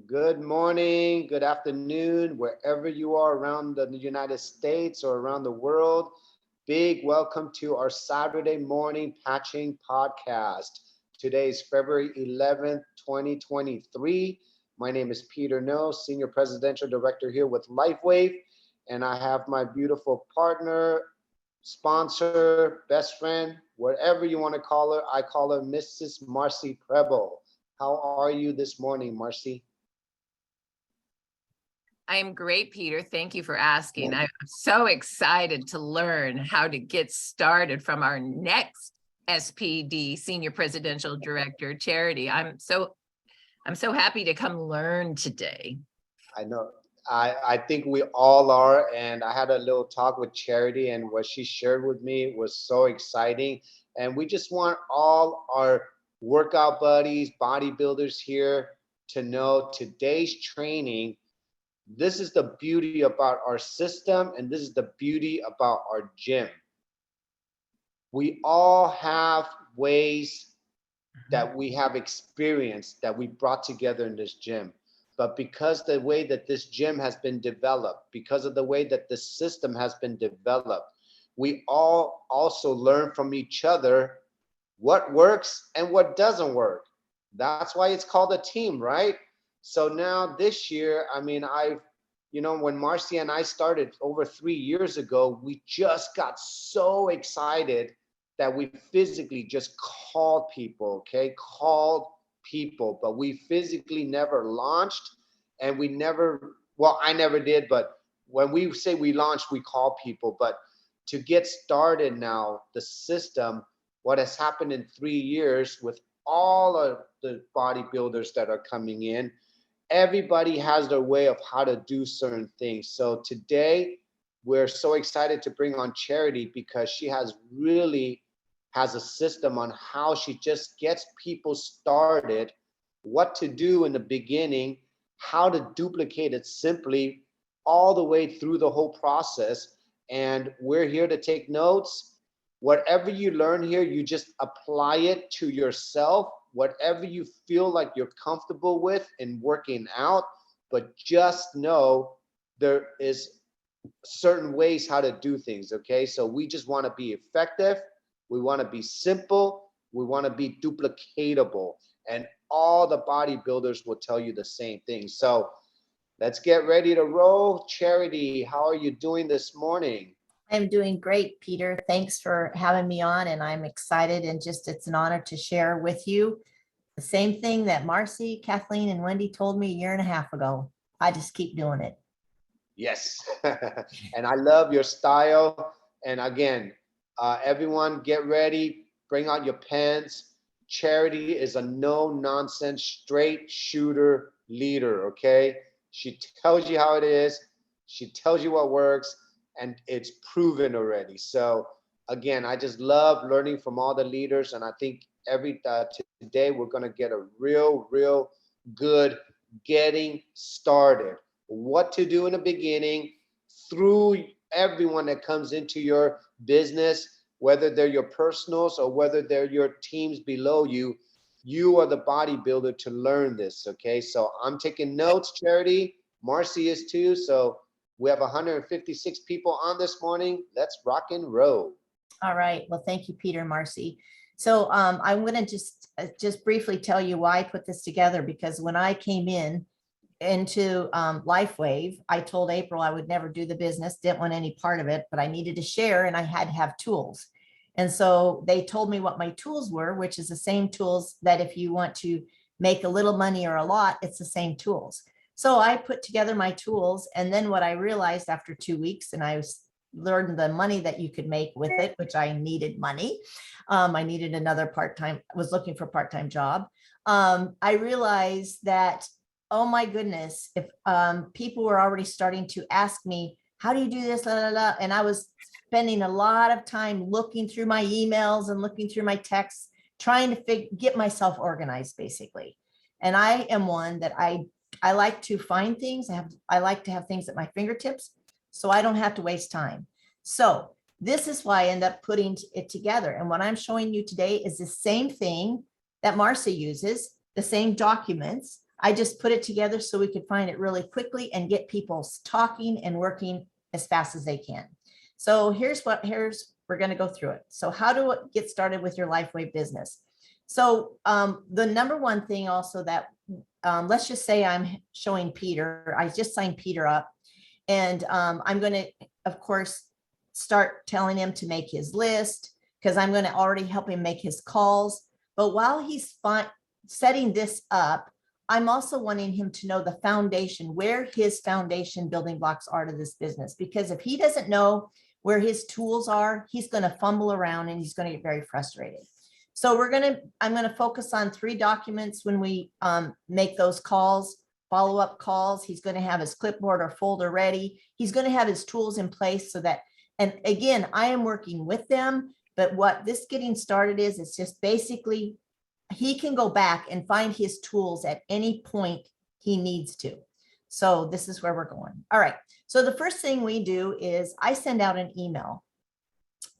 Good morning, good afternoon, wherever you are around the United States or around the world. Big welcome to our Saturday morning patching podcast. Today is February 11th, 2023. My name is Peter No, Senior Presidential Director here with LifeWave, and I have my beautiful partner, sponsor, best friend, whatever you want to call her. I call her Mrs. Marci Preble. How are you this morning, Marci? I am great, Peter. Thank you for asking. I'm so excited to learn how to get started from our next SPD, Senior Presidential Director, Charity. I'm so happy to come learn today. I know. I think we all are. And I had a little talk with Charity, and what she shared with me was so exciting. And we just want all our workout buddies, bodybuilders here to know today's training. This is the beauty about our system, and this is the beauty about our gym. We all have ways that we have experienced that we brought together in this gym. But because the way that this gym has been developed, because of the way that the system has been developed, we all also learn from each other what works and what doesn't work. That's why it's called a team, right? So now this year, when Marci and I started over 3 years ago, we just got so excited that we physically just called people, okay? Called people, but we physically never launched, and we never, well, I never did, but when we say we launched, we call people. But to get started now, the system, what has happened in 3 years with all of the bodybuilders that are coming in, everybody has their way of how to do certain things. So today, we're so excited to bring on Charity because she has a system on how she just gets people started, what to do in the beginning, how to duplicate it simply all the way through the whole process. And we're here to take notes. Whatever you learn here, you just apply it to yourself, whatever you feel like you're comfortable with in working out. But just know there is certain ways how to do things, okay? So we just want to be effective. We want to be simple. We want to be duplicatable. And all the bodybuilders will tell you the same thing. So let's get ready to roll. Charity, how are you doing this morning? I'm doing great, Peter. Thanks for having me on, and I'm excited, and just it's an honor to share with you the same thing that Marci, Kathleen, and Wendy told me a year and a half ago. I just keep doing it. Yes. And I love your style. And again, everyone get ready, bring out your pens. Charity is a no nonsense, straight shooter leader, okay? She tells you how it is. She tells you what works, and it's proven already. So again, I just love learning from all the leaders. And I think today we're going to get a real good getting started. What to do in the beginning through everyone that comes into your business, whether they're your personals or whether they're your teams below you. You are the bodybuilder to learn this, okay? So I'm taking notes, Charity. Marci is too. So we have 156 people on this morning. Let's rock and roll. All right. Well, thank you, Peter and Marci. So I'm going to just briefly tell you why I put this together, because when I came into LifeWave, I told April I would never do the business, didn't want any part of it, but I needed to share and I had to have tools. And so they told me what my tools were, which is the same tools that if you want to make a little money or a lot, it's the same tools. So I put together my tools. And then what I realized after 2 weeks, and I learned the money that you could make with it, which I needed money. I needed another part-time, I was looking for a part-time job. I realized that, oh my goodness, if people were already starting to ask me, how do you do this? And I was spending a lot of time looking through my emails and looking through my texts, trying to get myself organized, basically. And I am one that I like to find things. I like to have things at my fingertips, so I don't have to waste time. So this is why I end up putting it together. And what I'm showing you today is the same thing that Marci uses, the same documents. I just put it together so we could find it really quickly and get people talking and working as fast as they can. So we're going to go through it. So how to get started with your LifeWave business. So the number one thing also that, let's just say I'm showing Peter, I just signed Peter up, and I'm going to, of course, start telling him to make his list, because I'm going to already help him make his calls. But while he's setting this up, I'm also wanting him to know the foundation, where his foundation building blocks are to this business. Because if he doesn't know where his tools are, he's going to fumble around and he's going to get very frustrated. So I'm going to focus on 3 documents when we make those calls, follow-up calls. He's going to have his clipboard or folder ready. He's going to have his tools in place so that, and again, I am working with them, but what this getting started is, it's just basically, he can go back and find his tools at any point he needs to. So this is where we're going. All right. So the first thing we do is I send out an email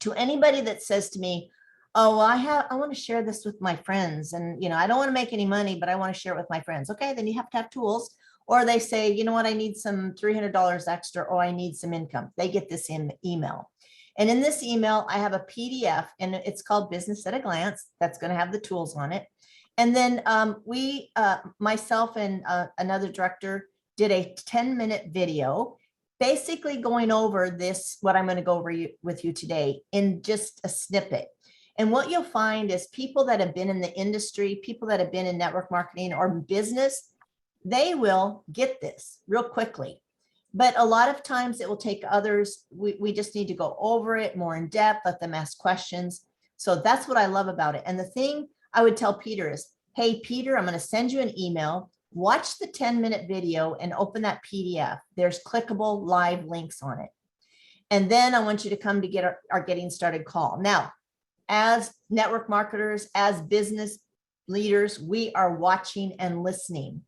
to anybody that says to me, oh, well, I want to share this with my friends, and, I don't want to make any money, but I want to share it with my friends. Okay, then you have to have tools. Or they say, you know what, I need some $300 extra, or I need some income. They get this in email. And in this email, I have a PDF, and it's called Business at a Glance. That's going to have the tools on it. And then myself and another director did a 10-minute video, basically going over this, what I'm going to go over with you today, in just a snippet. And what you'll find is people that have been in the industry, people that have been in network marketing or business, they will get this real quickly. But a lot of times it will take others. We just need to go over it more in depth, let them ask questions. So that's what I love about it. And the thing I would tell Peter is, hey, Peter, I'm going to send you an email. Watch the 10-minute video and open that PDF. There's clickable live links on it. And then I want you to come to get our getting started call. Now, as network marketers, as business leaders, we are watching and listening.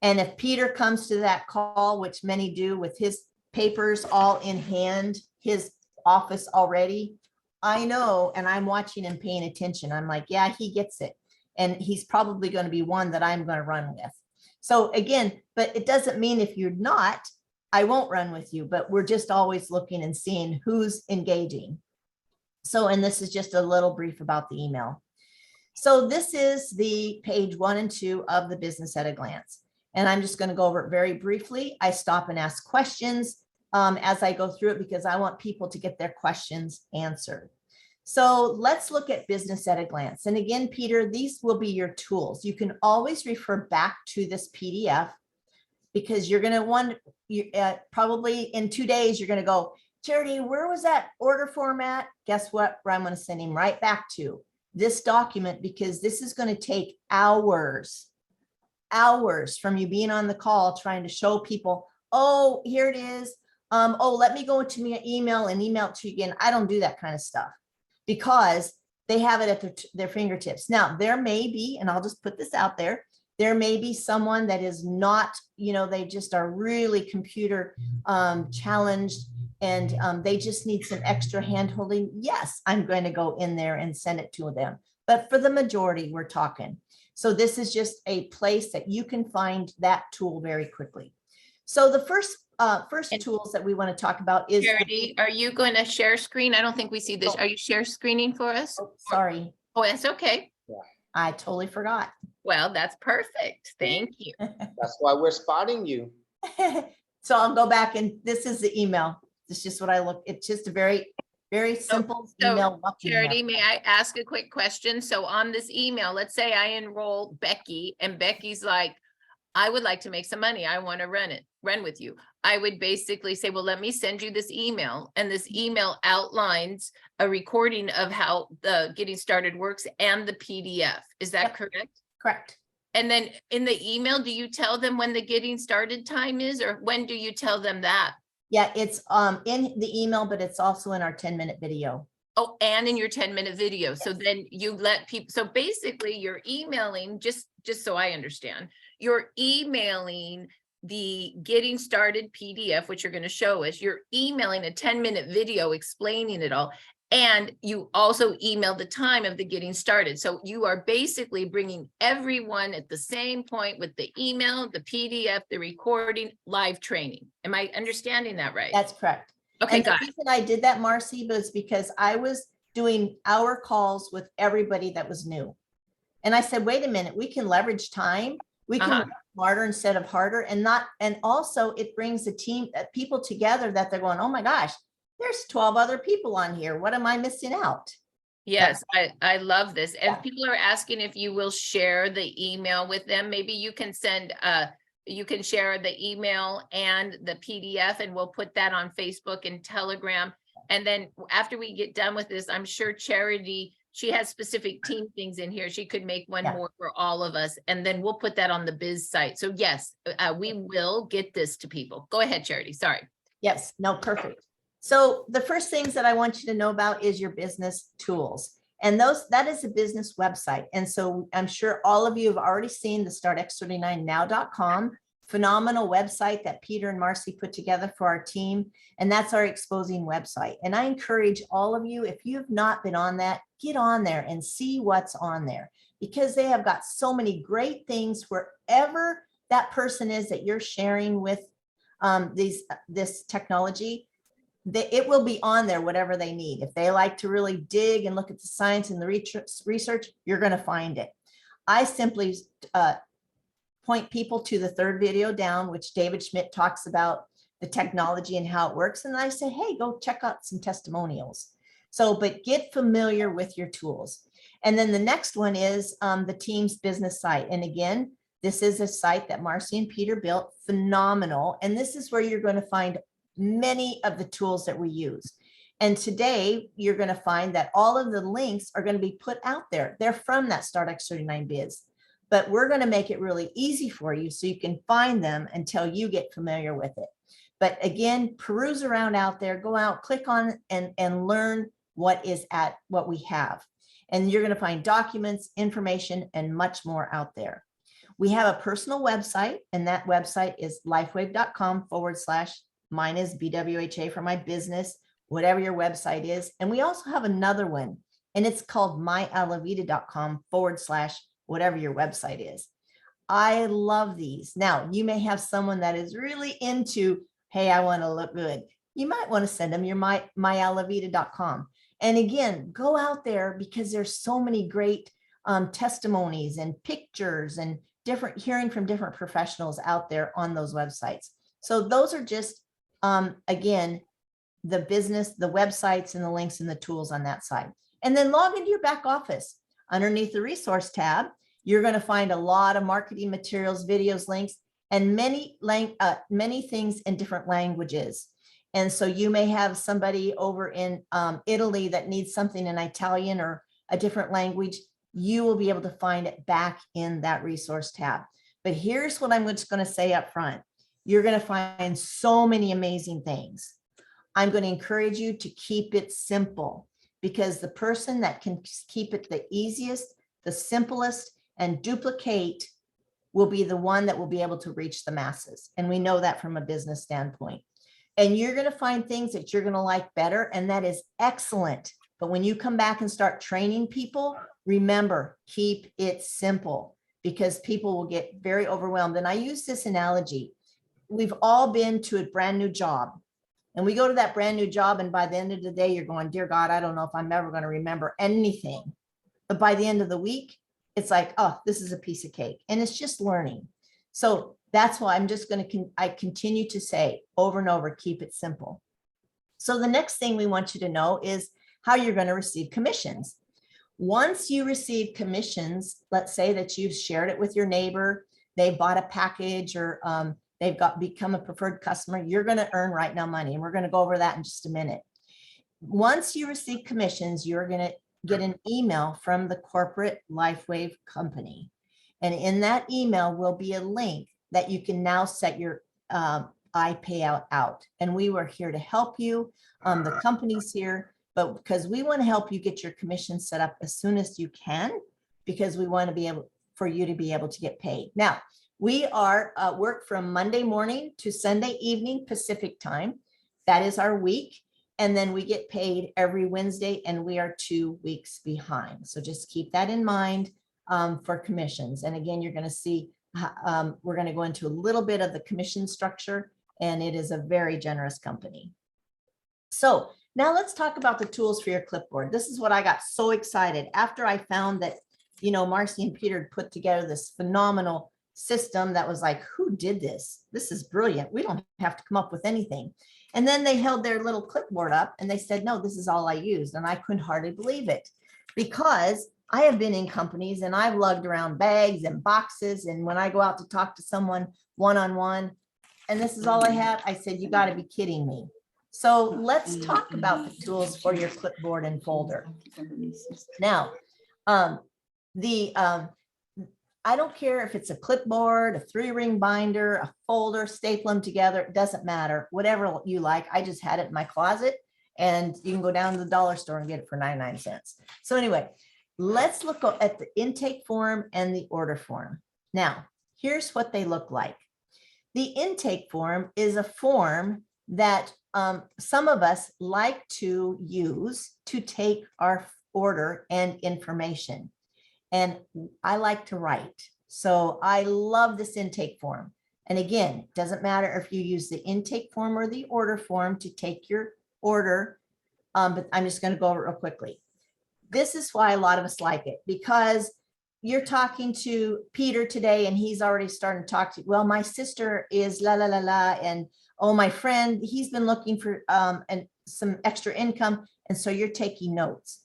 And if Peter comes to that call, which many do with his papers all in hand, his office already, I know, and I'm watching and paying attention. I'm like, yeah, he gets it. And he's probably going to be one that I'm going to run with. So again, but it doesn't mean if you're not, I won't run with you, but we're just always looking and seeing who's engaging. So, and this is just a little brief about the email. So this is the page 1 and 2 of the Business at a Glance. And I'm just going to go over it very briefly. I stop and ask questions as I go through it, because I want people to get their questions answered. So let's look at Business at a Glance. And again, Peter, these will be your tools. You can always refer back to this PDF, because you're going to want, probably in 2 days, you're going to go, Charity, where was that order format? Guess what? Where I'm going to send him right back to this document, because this is going to take hours from you being on the call trying to show people, oh, here it is. Oh, let me go into my email and email it to you again. I don't do that kind of stuff, because they have it at their fingertips. Now, there may be, and I'll just put this out there, there may be someone that is not, they just are really computer challenged, and they just need some extra hand holding. Yes, I'm going to go in there and send it to them. But for the majority, we're talking. So this is just a place that you can find that tool very quickly. So the first tools that we want to talk about is— Charity, are you going to share screen? I don't think we see this. Are you share screening for us? Oh, sorry. Oh, that's okay. I totally forgot. Well, that's perfect. Thank you. That's why we're spotting you. So I'll go back, and this is the email. It's just what I look. It's just a very, very simple email. Charity, may I ask a quick question? So on this email, let's say I enroll Becky, and Becky's like, I would like to make some money. I want to run with you. I would basically say, well, let me send you this email. And this email outlines a recording of how the getting started works and the PDF. Is that correct? Correct. And then in the email, do you tell them when the getting started time is, or when do you tell them that? Yeah, it's in the email, but it's also in our 10-minute video. Oh, and in your 10-minute video. Yes. So then you let people, so basically you're emailing, just so I understand, you're emailing the getting started PDF, which you're going to show us. You're emailing a 10-minute video explaining it all. And you also email the time of the getting started. So you are basically bringing everyone at the same point with the email, the PDF, the recording, live training. Am I understanding that right? That's correct. Okay, And the got it. reason I did that, Marci, was because I was doing hour calls with everybody that was new. And I said, wait a minute, we can leverage time. We can work smarter instead of harder, and also it brings the team, people together that they're going, oh my gosh, there's 12 other people on here. What am I missing out? Yes, I love this. And Yeah. people are asking if you will share the email with them. Maybe you can send, you can share the email and the PDF, and we'll put that on Facebook and Telegram. And then after we get done with this, I'm sure Charity, she has specific team things in here. She could make one Yeah. more for all of us, and then we'll put that on the biz site. So yes, we will get this to people. Go ahead, Charity. Sorry. Yes, no, perfect. So the first things that I want you to know about is your business tools. And that is a business website. And so I'm sure all of you have already seen the startx39now.com, phenomenal website that Peter and Marci put together for our team. And that's our exposing website. And I encourage all of you, if you've not been on that, get on there and see what's on there, because they have got so many great things wherever that person is that you're sharing with this technology. It will be on there, whatever they need. If they like to really dig and look at the science and the research, you're going to find it. I simply point people to the third video down, which David Schmidt talks about the technology and how it works. And I say, hey, go check out some testimonials. So, but get familiar with your tools. And then the next one is the team's business site. And again, this is a site that Marci and Peter built, phenomenal. And this is where you're going to find many of the tools that we use. And today you're going to find that all of the links are going to be put out there. They're from that Start X39 biz, but we're going to make it really easy for you so you can find them until you get familiar with it. But again, peruse around out there, go out, click on and learn what we have. And you're going to find documents, information, and much more out there. We have a personal website, and that website is lifewave.com/ mine is BWHA for my business, whatever your website is. And we also have another one, and it's called myalavita.com/ whatever your website is. I love these. Now, you may have someone that is really into, hey, I want to look good. You might want to send them your myalavita.com. And again, go out there, because there's so many great testimonies and pictures and hearing from different professionals out there on those websites. So those are just, again, the business, the websites and the links and the tools on that side. And then log into your back office. Underneath the resource tab, you're going to find a lot of marketing materials, videos, links, and many things in different languages. And so you may have somebody over in Italy that needs something in Italian or a different language. You will be able to find it back in that resource tab. But here's what I'm just going to say up front. You're going to find so many amazing things. I'm going to encourage you to keep it simple, because the person that can keep it the easiest, the simplest, and duplicate will be the one that will be able to reach the masses. And we know that from a business standpoint. And you're going to find things that you're going to like better, and that is excellent. But when you come back and start training people, remember, keep it simple, because people will get very overwhelmed. And I use this analogy. We've all been to a brand new job, and we go to that brand new job, and by the end of the day, you're going, dear God, I don't know if I'm ever going to remember anything. But by the end of the week, it's like, oh, this is a piece of cake. And it's just learning. So that's why I'm just going to, I continue to say over and over, keep it simple. So the next thing we want you to know is how you're going to receive commissions. Once you receive commissions, let's say that you've shared it with your neighbor, they bought a package, or they've become a preferred customer, you're going to earn right now money. And we're going to go over that in just a minute. Once you receive commissions, you're going to get an email from the corporate LifeWave company. And in that email will be a link that you can now set your iPayout out. And we were here to help you. The company's here, but because we want to help you get your commission set up as soon as you can, because we want to be able for you to be able to get paid. Now, we are work from Monday morning to Sunday evening Pacific time. That is our week. And then we get paid every Wednesday, and we are 2 weeks behind. So just keep that in mind for commissions. And again, you're going to see, we're going to go into a little bit of the commission structure, and it is a very generous company. So now let's talk about the tools for your clipboard. This is what I got so excited after I found that, you know, Marci and Peter had put together this phenomenal system that was like, who did this? This is brilliant. We don't have to come up with anything. And then they held their little clipboard up and they said, no, this is all I used. And I couldn't hardly believe it, because I have been in companies and I've lugged around bags and boxes. And when I go out to talk to someone one-on-one, and this is all I have, I said, you got to be kidding me. So let's talk about the tools for your clipboard and folder. Now, I don't care if it's a clipboard, a 3-ring binder, a folder, staple them together, it doesn't matter, whatever you like. I just had it in my closet, and you can go down to the dollar store and get it for 99 cents. So anyway, let's look at the intake form and the order form. Now, here's what they look like. The intake form is a form that some of us like to use to take our order and information. And I like to write. So I love this intake form. And again, it doesn't matter if you use the intake form or the order form to take your order. But I'm just going to go over it real quickly. This is why a lot of us like it, because you're talking to Peter today and he's already starting to talk to you. Well, my sister is la, la, la, la. And oh, my friend, he's been looking for some extra income. And so you're taking notes.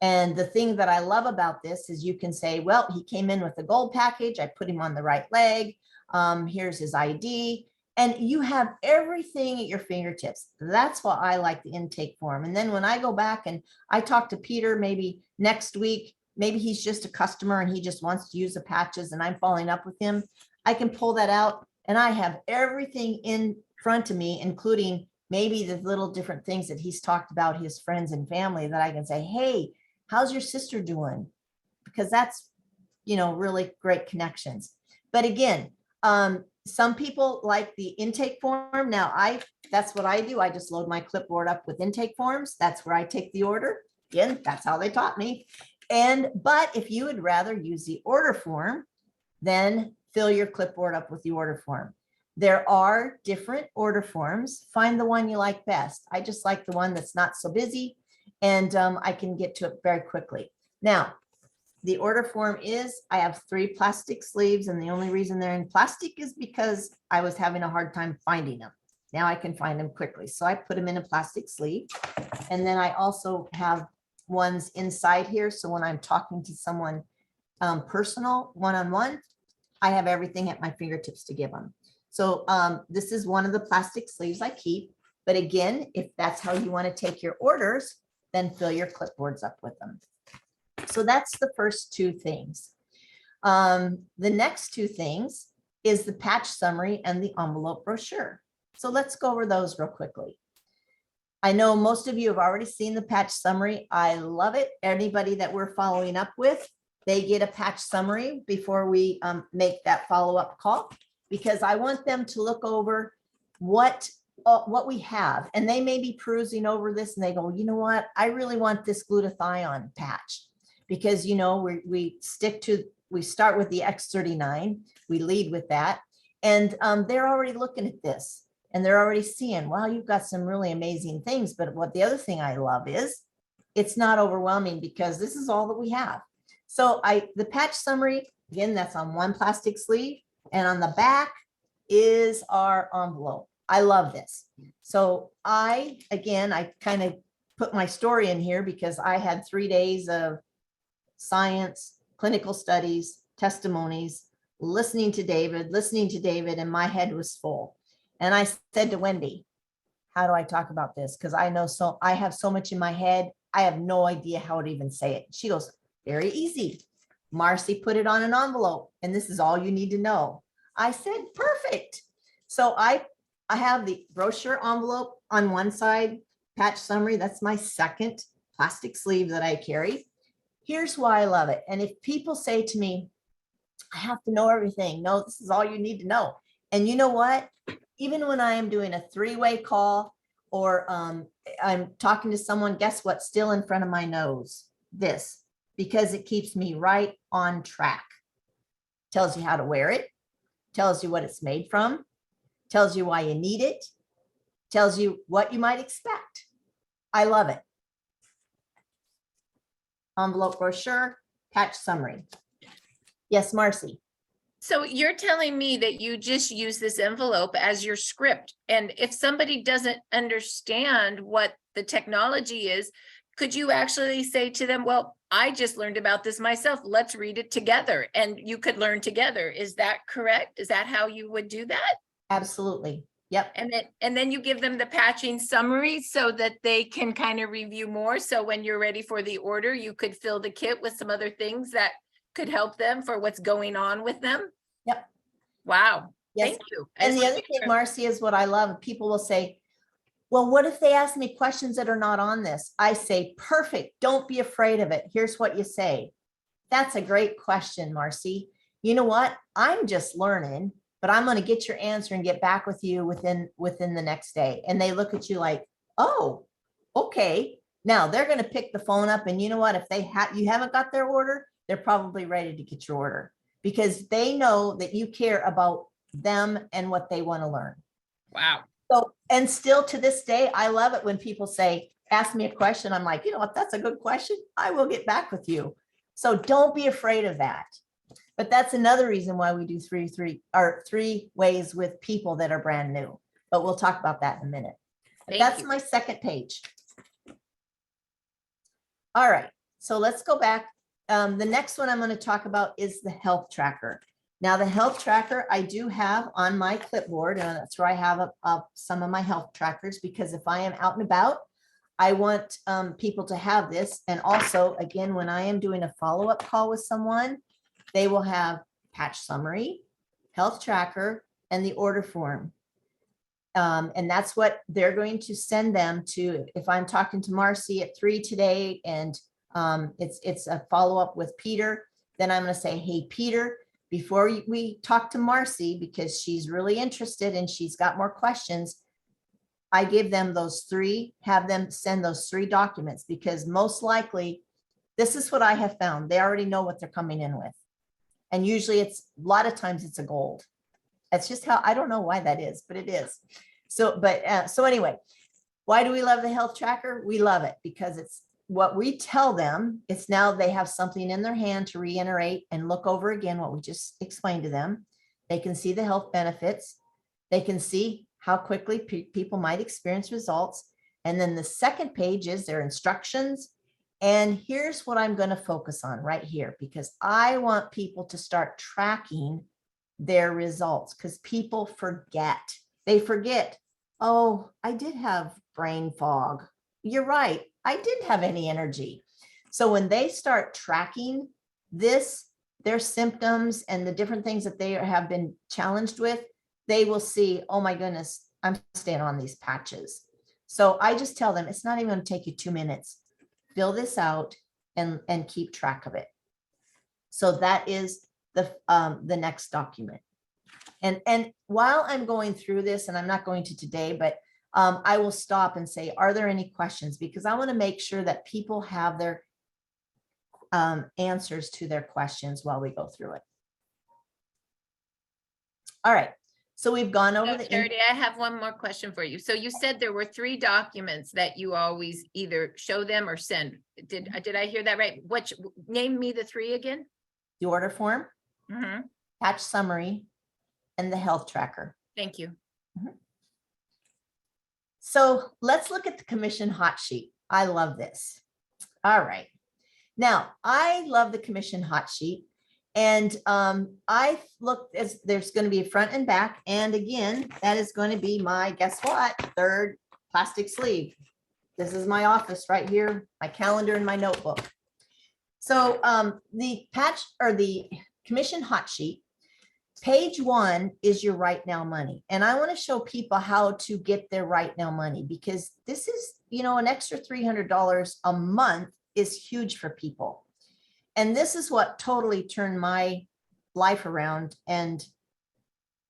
And the thing that I love about this is you can say, well, he came in with a gold package. I put him on the right leg. Here's his ID. And you have everything at your fingertips. That's why I like the intake form. And then when I go back and I talk to Peter, maybe next week, maybe he's just a customer and he just wants to use the patches and I'm following up with him, I can pull that out and I have everything in front of me, including maybe the little different things that he's talked about his friends and family, that I can say, hey, how's your sister doing? Because that's, you know, really great connections. But again, some people like the intake form. Now, that's what I do. I just load my clipboard up with intake forms. That's where I take the order. Again, that's how they taught me. But if you would rather use the order form, then fill your clipboard up with the order form. There are different order forms. Find the one you like best. I just like the one that's not so busy, and I can get to it very quickly. Now, the order form is, I have 3 plastic sleeves, and the only reason they're in plastic is because I was having a hard time finding them. Now I can find them quickly. So I put them in a plastic sleeve. And then I also have ones inside here. So when I'm talking to someone personal, one-on-one, I have everything at my fingertips to give them. So this is one of the plastic sleeves I keep. But again, if that's how you want to take your orders, then fill your clipboards up with them. So that's the first 2 things. The next 2 things is the patch summary and the envelope brochure. So let's go over those real quickly. I know most of you have already seen the patch summary. I love it. Anybody that we're following up with, they get a patch summary before we make that follow-up call, because I want them to look over what we have. And they may be perusing over this and they go, you know what, I really want this glutathione patch, because, you know, we start with the X39, we lead with that. And they're already looking at this and they're already seeing, wow, you've got some really amazing things. But what the other thing I love is it's not overwhelming, because this is all that we have. So the patch summary, again, that's on one plastic sleeve, and on the back is our envelope. I love this. So I kind of put my story in here because I had 3 days of science, clinical studies, testimonies, listening to David, and my head was full. And I said to Wendy, how do I talk about this? Because I have so much in my head. I have no idea how to even say it. She goes, very easy. Marci put it on an envelope, and this is all you need to know. I said, perfect. So I have the brochure envelope on one side, patch summary. That's my second plastic sleeve that I carry. Here's why I love it. And if people say to me, I have to know everything. No, this is all you need to know. And you know what? Even when I am doing a 3-way call, or I'm talking to someone, guess what's still in front of my nose? This, because it keeps me right on track. Tells you how to wear it, tells you what it's made from, tells you why you need it, tells you what you might expect. I love it. Envelope brochure, patch summary. Yes, Marci. So you're telling me that you just use this envelope as your script, and if somebody doesn't understand what the technology is, could you actually say to them, well, I just learned about this myself, let's read it together, and you could learn together. Is that correct? Is that how you would do that? Absolutely. Yep. And then you give them the patching summary so that they can kind of review more. So when you're ready for the order, you could fill the kit with some other things that could help them for what's going on with them. Yep. Wow. Yes. Thank you. And the other thing, Marci, is what I love. People will say, well, what if they ask me questions that are not on this? I say, perfect. Don't be afraid of it. Here's what you say. That's a great question, Marci. You know what? I'm just learning, but I'm going to get your answer and get back with you within the next day. And they look at you like, oh, okay. Now they're going to pick the phone up, and you know what? If you haven't got their order, they're probably ready to get your order because they know that you care about them and what they want to learn. Wow. So, and still to this day, I love it when people say, ask me a question. I'm like, you know what? That's a good question. I will get back with you. So don't be afraid of that. But that's another reason why we do three ways with people that are brand new. But we'll talk about that in a minute. That's my second page. All right, so let's go back. The next one I'm going to talk about is the health tracker. Now, the health tracker I do have on my clipboard, and that's where I have some of my health trackers, because if I am out and about, I want people to have this. And also, again, when I am doing a follow-up call with someone, they will have patch summary, health tracker, and the order form. And that's what they're going to send them to. If I'm talking to Marci at 3 today and it's a follow-up with Peter, then I'm going to say, hey, Peter, before we talk to Marci, because she's really interested and she's got more questions, I give them those three, have them send those 3 documents, because most likely, this is what I have found. They already know what they're coming in with. And usually a lot of times it's a gold. That's just how, I don't know why that is, but it is. So, so anyway, why do we love the health tracker? We love it because it's what we tell them. It's now they have something in their hand to reiterate and look over again what we just explained to them. They can see the health benefits. They can see how quickly people might experience results. And then the second page is their instructions. And here's what I'm going to focus on right here, because I want people to start tracking their results, because people forget. They forget, oh, I did have brain fog. You're right. I didn't have any energy. So when they start tracking this, their symptoms and the different things that they have been challenged with, they will see, oh my goodness, I'm staying on these patches. So I just tell them, it's not even going to take you 2 minutes. Fill this out and keep track of it. So that is the next document. And while I'm going through this, and I'm not going to today, but I will stop and say, are there any questions? Because I want to make sure that people have their answers to their questions while we go through it. All right. So we've gone over the Charity, I have one more question for you. So you said there were 3 documents that you always either show them or send. Did I hear that right? Name me the 3 again? the order form, Mm-hmm. patch summary, and the health tracker. Thank you. So let's look at the commission hot sheet. I love this. All right. Now, I love the commission hot sheet. And I looked as there's going to be a front and back. And again, that is going to be my, guess what, 3rd plastic sleeve. This is my office right here, my calendar and my notebook. So the patch or the commission hot sheet, page 1 is your right now money. And I want to show people how to get their right now money, because this is, you know, an extra $300 a month is huge for people. And this is what totally turned my life around. And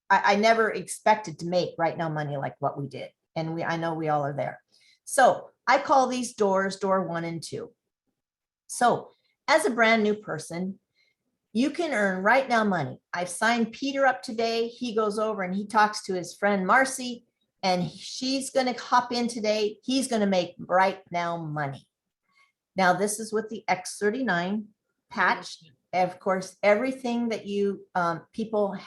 I never expected to make right now money like what we did. And I know we all are there. So I call these doors door 1 and 2. So as a brand new person, you can earn right now money. I've signed Peter up today. He goes over and he talks to his friend Marci, and she's going to hop in today. He's going to make right now money. Now, this is with the X39 patch. Of course, everything that you people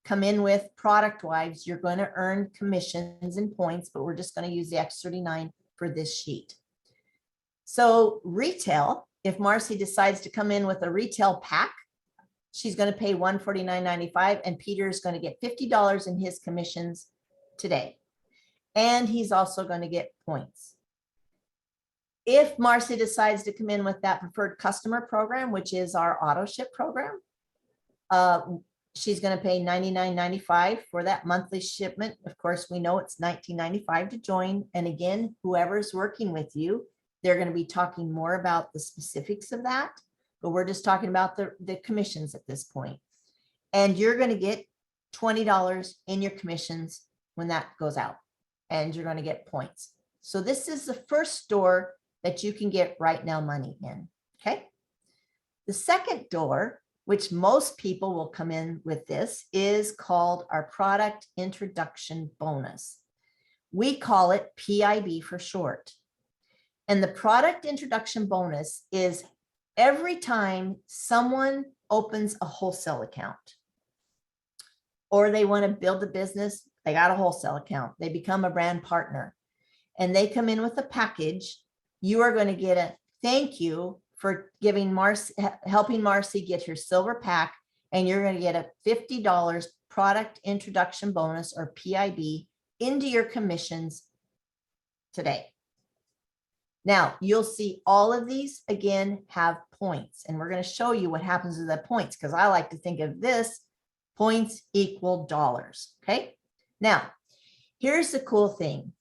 come in with product-wise, you're going to earn commissions and points, but we're just going to use the X39 for this sheet. So retail, if Marci decides to come in with a retail pack, she's going to pay $149.95, and Peter's going to get $50 in his commissions today. And he's also going to get points. If Marci decides to come in with that preferred customer program, which is our auto ship program, she's going to pay $99.95 for that monthly shipment. Of course, we know it's $19.95 to join. And again, whoever's working with you, they're going to be talking more about the specifics of that, but we're just talking about the commissions at this point. And you're going to get $20 in your commissions when that goes out, and you're going to get points. So this is the first store that you can get right now money in, okay? The second door, which most people will come in with this, is called our product introduction bonus. We call it PIB for short. And the product introduction bonus is every time someone opens a wholesale account or they want to build a business, they got a wholesale account, they become a brand partner, and they come in with a package, you are going to get a thank you for giving Marci, helping Marci get her silver pack, and you're going to get a $50 product introduction bonus or PIB into your commissions today. Now, you'll see all of these again have points, and we're going to show you what happens with the points, because I like to think of this points equal dollars. Okay. Now, here's the cool thing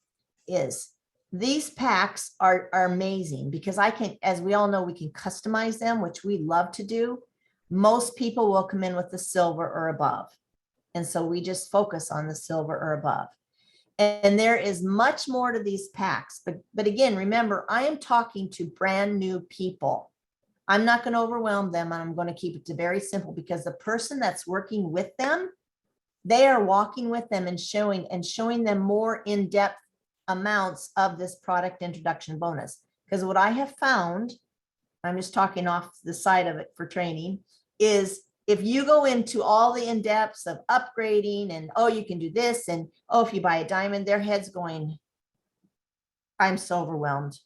is these packs are amazing because I can, as we all know, we can customize them, which we love to do. Most people will come in with the silver or above. And so we just focus on the silver or above. And there is much more to these packs. But again, remember, I am talking to brand new people. I'm not going to overwhelm them, and I'm going to keep it to very simple, because the person that's working with them, they are walking with them and showing them more in-depth amounts of this product introduction bonus. Because what I have found, I'm just talking off the side of it for training, is if you go into all the in-depths of upgrading and, oh, you can do this, and, oh, if you buy a diamond, their head's going, I'm so overwhelmed.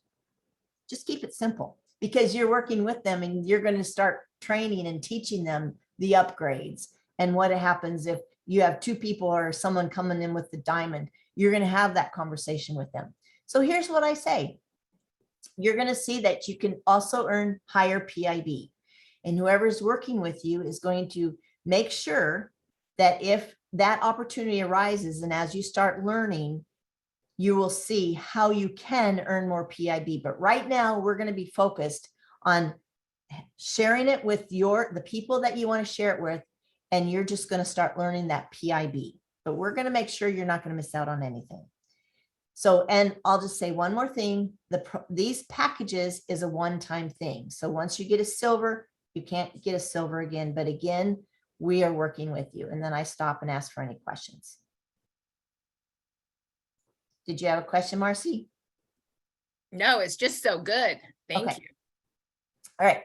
Just keep it simple, because you're working with them and you're going to start training and teaching them the upgrades and what happens if you have two people or someone coming in with the diamond. You're going to have that conversation with them. So here's what I say. You're going to see that you can also earn higher PIB. And whoever's working with you is going to make sure that if that opportunity arises and as you start learning, you will see how you can earn more PIB. But right now, we're going to be focused on sharing it with the people that you want to share it with, and you're just going to start learning that PIB. But we're going to make sure you're not going to miss out on anything. So, and I'll just say one more thing. These packages is a one-time thing. So once you get a silver, you can't get a silver again. But again, we are working with you. And then I stop and ask for any questions. Did you have a question, Marci? No, it's just so good. Thank you. All right.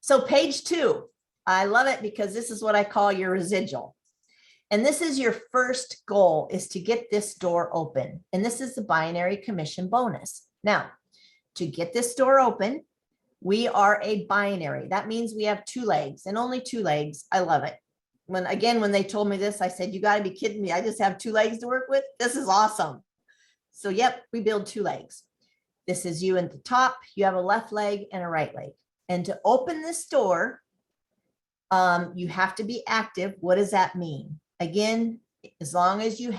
So page 2, I love it because this is what I call your residual. And this is your first goal, is to get this door open. And this is the binary commission bonus. Now, to get this door open, we are a binary. That means we have 2 legs and only 2 legs. I love it. When they told me this, I said, you got to be kidding me. I just have 2 legs to work with. This is awesome. So yep, we build 2 legs. This is you at the top. You have a left leg and a right leg. And to open this door, you have to be active. What does that mean? Again, as long as you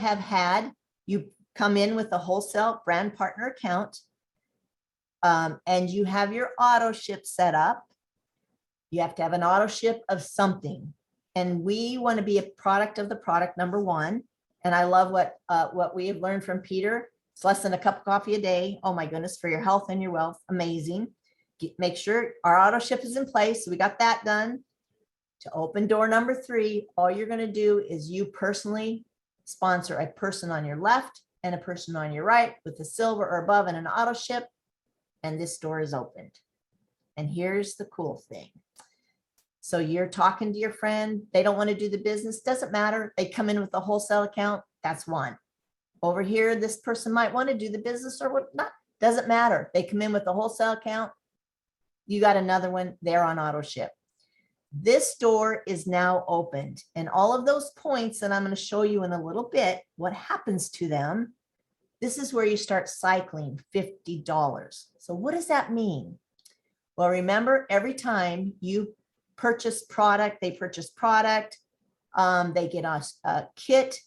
come in with a wholesale brand partner account, and you have your auto ship set up, you have to have an auto ship of something. And we want to be a product of the product number 1. And I love what we have learned from Peter. It's less than a cup of coffee a day. Oh my goodness, for your health and your wealth. Amazing. Make sure our auto ship is in place. So we got that done. To open door number 3, all you're going to do is you personally sponsor a person on your left and a person on your right with a silver or above and an auto ship. And this door is opened. And here's the cool thing. So you're talking to your friend. They don't want to do the business. Doesn't matter. They come in with a wholesale account. That's one. Over here, this person might want to do the business or whatnot. Doesn't matter. They come in with a wholesale account. You got another one there on auto ship. This door is now opened, and all of those points that I'm going to show you in a little bit, what happens to them. This is where you start cycling $50. So what does that mean? Well, remember, every time you purchase product, they purchase product, they get a kit.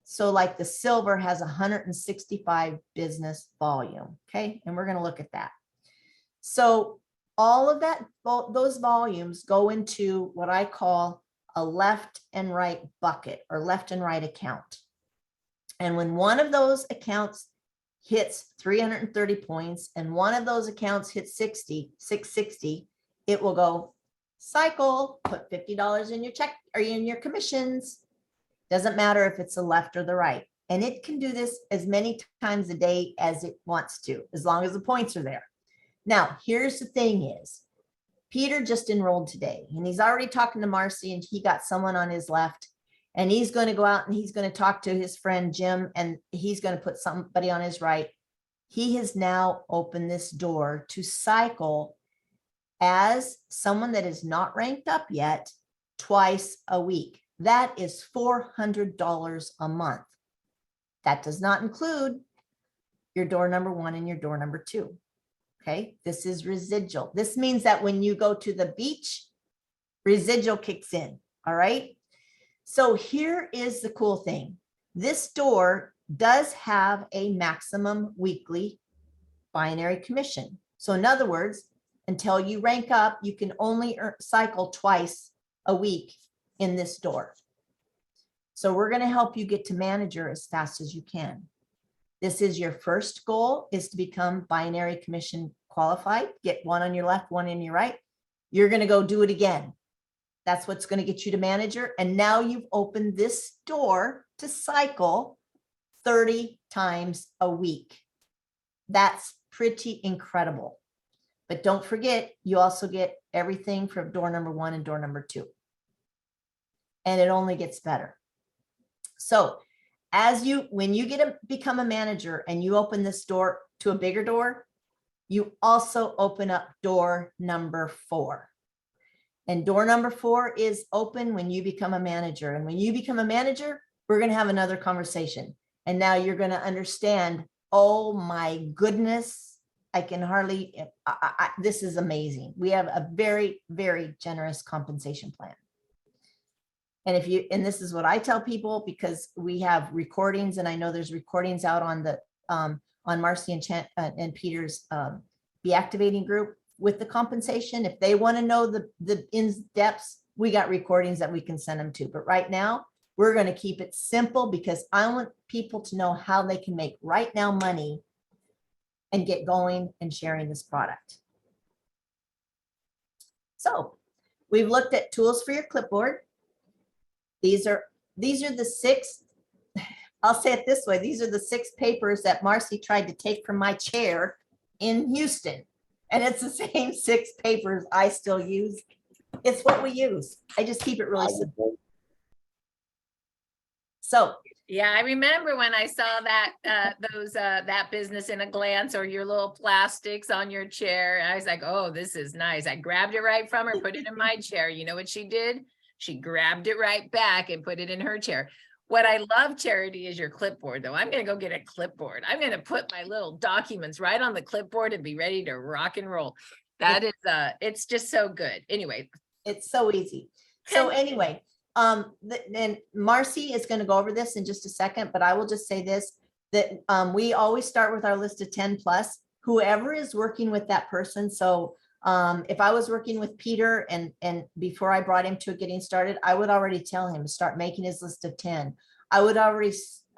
So like the silver has 165 business volume. Okay. And we're going to look at that. So all of that, those volumes go into what I call a left and right bucket or left and right account. And when one of those accounts hits 330 points and one of those accounts hits 660, it will go cycle, put $50 in your check or in your commissions. Doesn't matter if it's the left or the right. And it can do this as many times a day as it wants to, as long as the points are there. Now, here's the thing is, Peter just enrolled today and he's already talking to Marci and he got someone on his left and he's going to go out and he's going to talk to his friend Jim and he's going to put somebody on his right. He has now opened this door to cycle as someone that is not ranked up yet twice a week. That is $400 a month. That does not include your door number 1 and your door number 2. Okay, this is residual. This means that when you go to the beach, residual kicks in. All right. So here is the cool thing. This door does have a maximum weekly binary commission. So in other words, until you rank up, you can only cycle twice a week in this door. So we're going to help you get to manager as fast as you can. This is your first goal, is to become binary commission qualified. Get one on your left, one on your right. You're going to go do it again. That's what's going to get you to manager. And now you've opened this door to cycle 30 times a week. That's pretty incredible. But don't forget, you also get everything from door number 1 and door number 2. And it only gets better. So when you become a manager and you open this door to a bigger door, you also open up door number 4. And door number 4 is open when you become a manager. And when you become a manager, we're going to have another conversation. And now you're going to understand, oh my goodness, I can hardly, this is amazing. We have a very, very generous compensation plan. And this is what I tell people, because we have recordings, and I know there's recordings out on the on Marci and Peter's Be Activating group with the compensation. If they want to know the in depths, we got recordings that we can send them to. But right now, we're going to keep it simple because I want people to know how they can make right now money and get going and sharing this product. So we've looked at tools for your clipboard. These are the 6, I'll say it this way. These are the 6 papers that Marci tried to take from my chair in Houston. And it's the same 6 papers I still use. It's what we use. I just keep it really simple. So yeah, I remember when I saw that that business in a glance, or your little plastics on your chair. I was like, oh, this is nice. I grabbed it right from her, put it in my chair. You know what she did? She grabbed it right back and put it in her chair. What I love, Charity, is your clipboard, though. I'm going to go get a clipboard. I'm going to put my little documents right on the clipboard and be ready to rock and roll. That is, it's just so good. Anyway. It's so easy. So anyway, and Marci is going to go over this in just a second, but I will just say this, that we always start with our list of 10 plus, whoever is working with that person. So if I was working with Peter and before I brought him to getting started, I would already tell him to start making his list of 10. I would already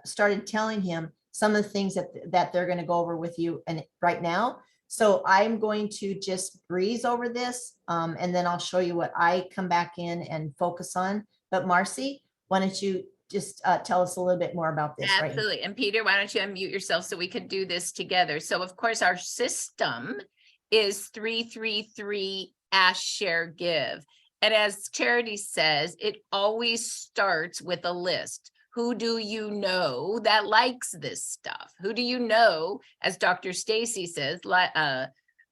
started telling him some of the things that they're going to go over with you and right now. So I'm going to just breeze over this, and then I'll show you what I come back in and focus on. But Marci, why don't you just tell us a little bit more about this, right? Absolutely. And Peter, why don't you unmute yourself so we can do this together? So of course, our system is 333 Ask, Share, Give. And as Charity says, it always starts with a list. Who do you know that likes this stuff? Who do you know, as Dr. Stacy says, a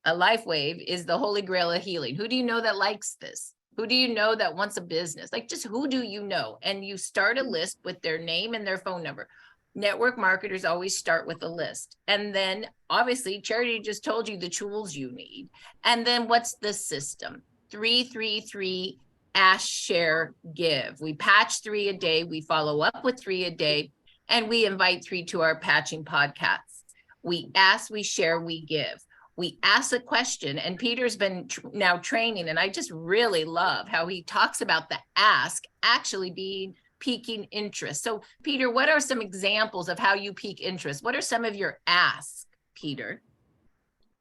LifeWave is the holy grail of healing. Who do you know that likes this? Who do you know that wants a business? Like, just who do you know? And you start a list with their name and their phone number. Network marketers always start with a list. And then obviously Charity just told you the tools you need. And then what's the system? 333 Ask, Share, Give. We patch 3 a day. We follow up with 3 a day, and we invite 3 to our patching podcasts. We ask, we share, we give. We ask a question, and Peter's been now training, and I just really love how he talks about the ask actually being piquing interest. So Peter, what are some examples of how you pique interest? What are some of your asks, Peter?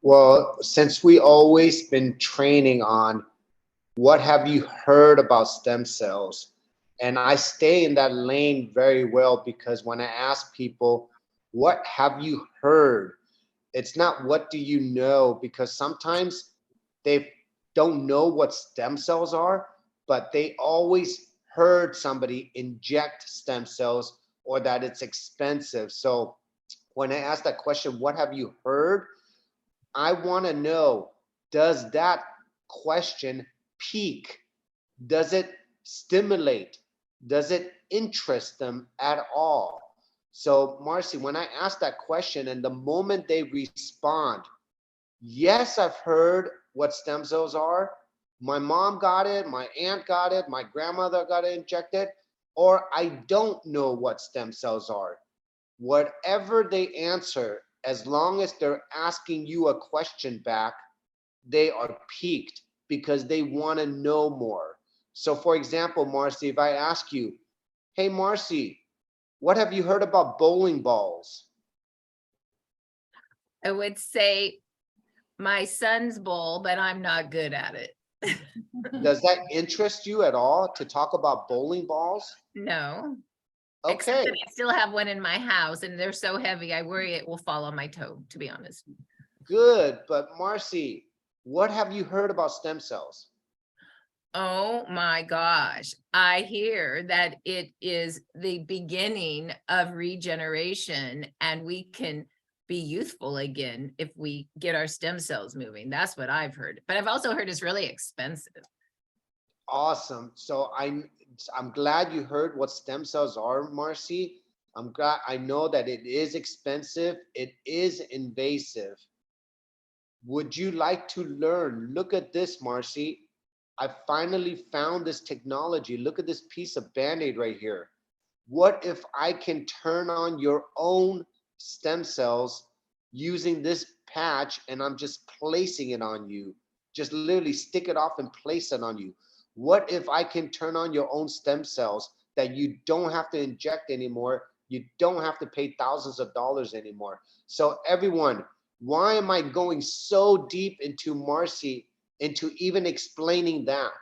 Well, since we always been training on what have you heard about stem cells, and I stay in that lane very well, because when I ask people, what have you heard? It's not what do you know, because sometimes they don't know what stem cells are, but they always heard somebody inject stem cells or that it's expensive. So when I ask that question, what have you heard? I want to know, does that question pique? Does it stimulate? Does it interest them at all? So Marci, when I ask that question and the moment they respond, yes, I've heard what stem cells are. My mom got it, my aunt got it, my grandmother got it injected, or I don't know what stem cells are. Whatever they answer, as long as they're asking you a question back, they are piqued because they want to know more. So for example, Marci, if I ask you, hey Marci, what have you heard about bowling balls? I would say my son's bowl, but I'm not good at it. Does that interest you at all to talk about bowling balls? No. Okay. Except that I still have one in my house and they're so heavy, I worry it will fall on my toe, to be honest. Good, but Marci, what have you heard about stem cells? Oh my gosh. I hear that it is the beginning of regeneration and we can be youthful again if we get our stem cells moving. That's what I've heard. But I've also heard it's really expensive. Awesome. So I'm glad you heard what stem cells are, Marci. I'm glad. I know that it is expensive. It is invasive. Would you like to learn? Look at this, Marci. I finally found this technology. Look at this piece of Band-Aid right here. What if I can turn on your own stem cells using this patch, and I'm just placing it on you? Just literally stick it off and place it on you. What if I can turn on your own stem cells that you don't have to inject anymore? You don't have to pay thousands of dollars anymore. So everyone, why am I going so deep into Marci, into even explaining that?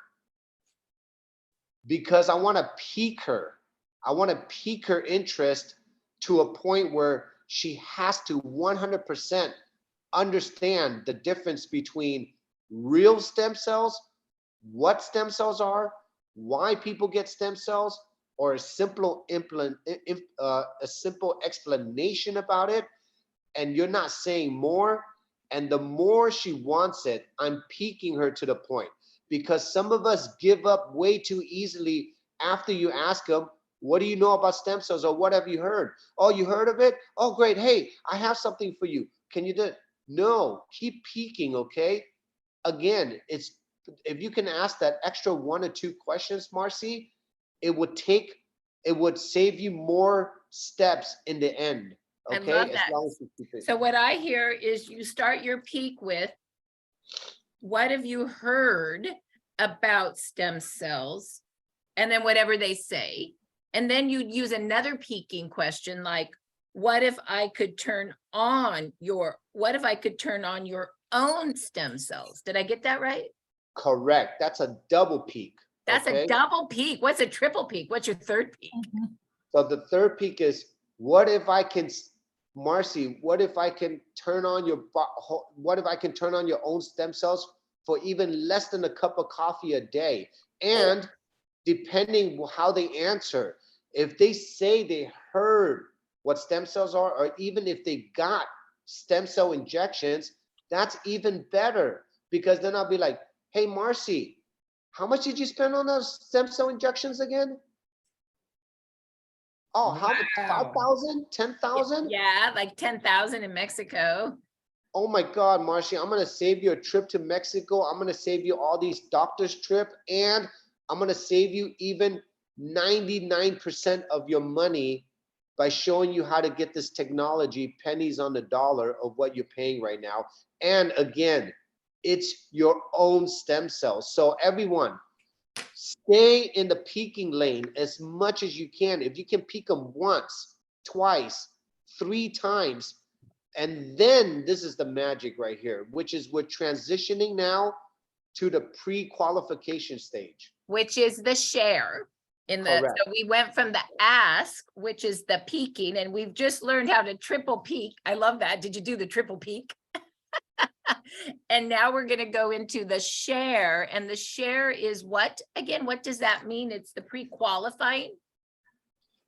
Because I want to pique her. I want to pique her interest to a point where she has to 100% understand the difference between real stem cells, what stem cells are, why people get stem cells, or a simple explanation about it. And you're not saying more. And the more she wants it, I'm piquing her to the point, because some of us give up way too easily after you ask them, what do you know about stem cells, or what have you heard? Oh, you heard of it? Oh, great. Hey, I have something for you. Can you do it? No, keep piquing, okay? Again, it's, if you can ask that extra 1 or 2 questions, Marci, it would save you more steps in the end. Okay, I love as that. long as you keep it. So what I hear is you start your peak with, what have you heard about stem cells? And then whatever they say. And then you use another peaking question like, what if I could turn on your own stem cells? Did I get that right? Correct. That's a double peak. That's okay? a double peak. What's a triple peak? What's your third peak? So the third peak is, what if I can, Marci, what if I can turn on what if I can turn on your own stem cells for even less than a cup of coffee a day? And depending how they answer, if they say they heard what stem cells are, or even if they got stem cell injections, that's even better, because then I'll be like, hey, Marci, how much did you spend on those stem cell injections again? Oh, how much? Wow. 5,000, 10,000? Yeah, like 10,000 in Mexico. Oh my God, Marci, I'm gonna save you a trip to Mexico. I'm gonna save you all these doctors' trip, and I'm gonna save you even 99% of your money by showing you how to get this technology, pennies on the dollar of what you're paying right now. And again, it's your own stem cells. So everyone, stay in the peaking lane as much as you can. If you can peak them once, twice, 3 times, and then this is the magic right here, which is we're transitioning now to the pre-qualification stage. Which is the share. So we went from the ask, which is the peaking, and we've just learned how to triple peak. I love that. Did you do the triple peak? And now we're going to go into the share, and the share is what? Again, what does that mean? It's the pre-qualifying.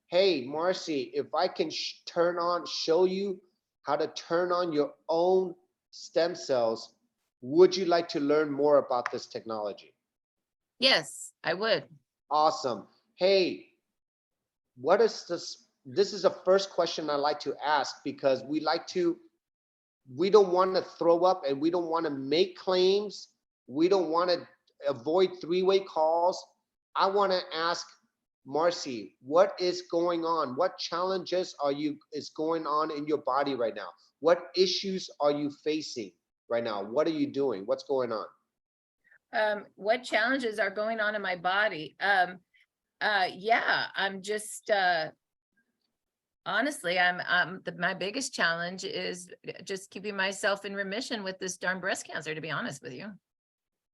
Hey, Marci, if I can show you how to turn on your own stem cells, would you like to learn more about this technology? Yes, I would. Awesome. Hey, what is this? This is the first question I like to ask, because we don't want to throw up, and we don't want to make claims. We don't want to avoid three-way calls. I want to ask Marci, what is going on? What challenges is going on in your body right now? What issues are you facing right now? What are you doing? What's going on? What challenges are going on in my body? Yeah, I'm just honestly, my biggest challenge is just keeping myself in remission with this darn breast cancer, to be honest with you.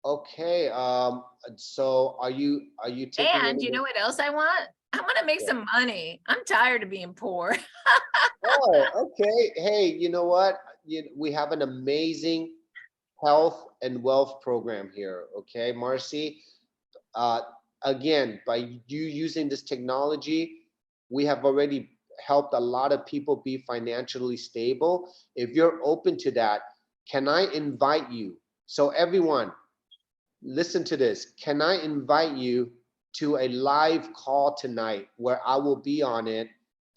Okay, so are you taking And you know what else I want? I want to make some money. I'm tired of being poor. Oh, okay. Hey, you know what? We have an amazing health and wealth program here. Okay, Marci. Again, by you using this technology, we have already helped a lot of people be financially stable. If you're open to that, can I invite you? So everyone, listen to this. Can I invite you to a live call tonight where I will be on it,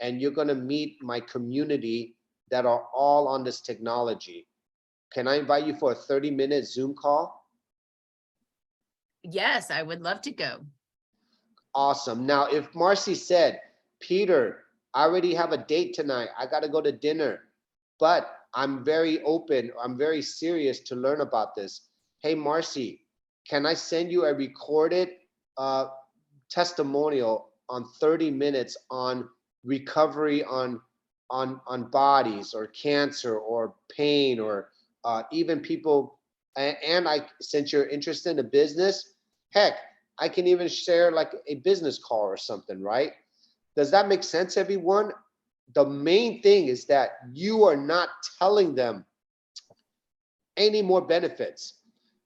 and you're going to meet my community that are all on this technology? Can I invite you for a 30-minute Zoom call? Yes, I would love to go. Awesome. Now, if Marci said, Peter, I already have a date tonight, I got to go to dinner, but I'm very open, I'm very serious to learn about this. Hey, Marci, can I send you a recorded testimonial on 30 minutes on recovery on bodies, or cancer, or pain, or even people, and since you're interested in the business, heck, I can even share like a business call or something, right? Does that make sense, everyone? The main thing is that you are not telling them any more benefits.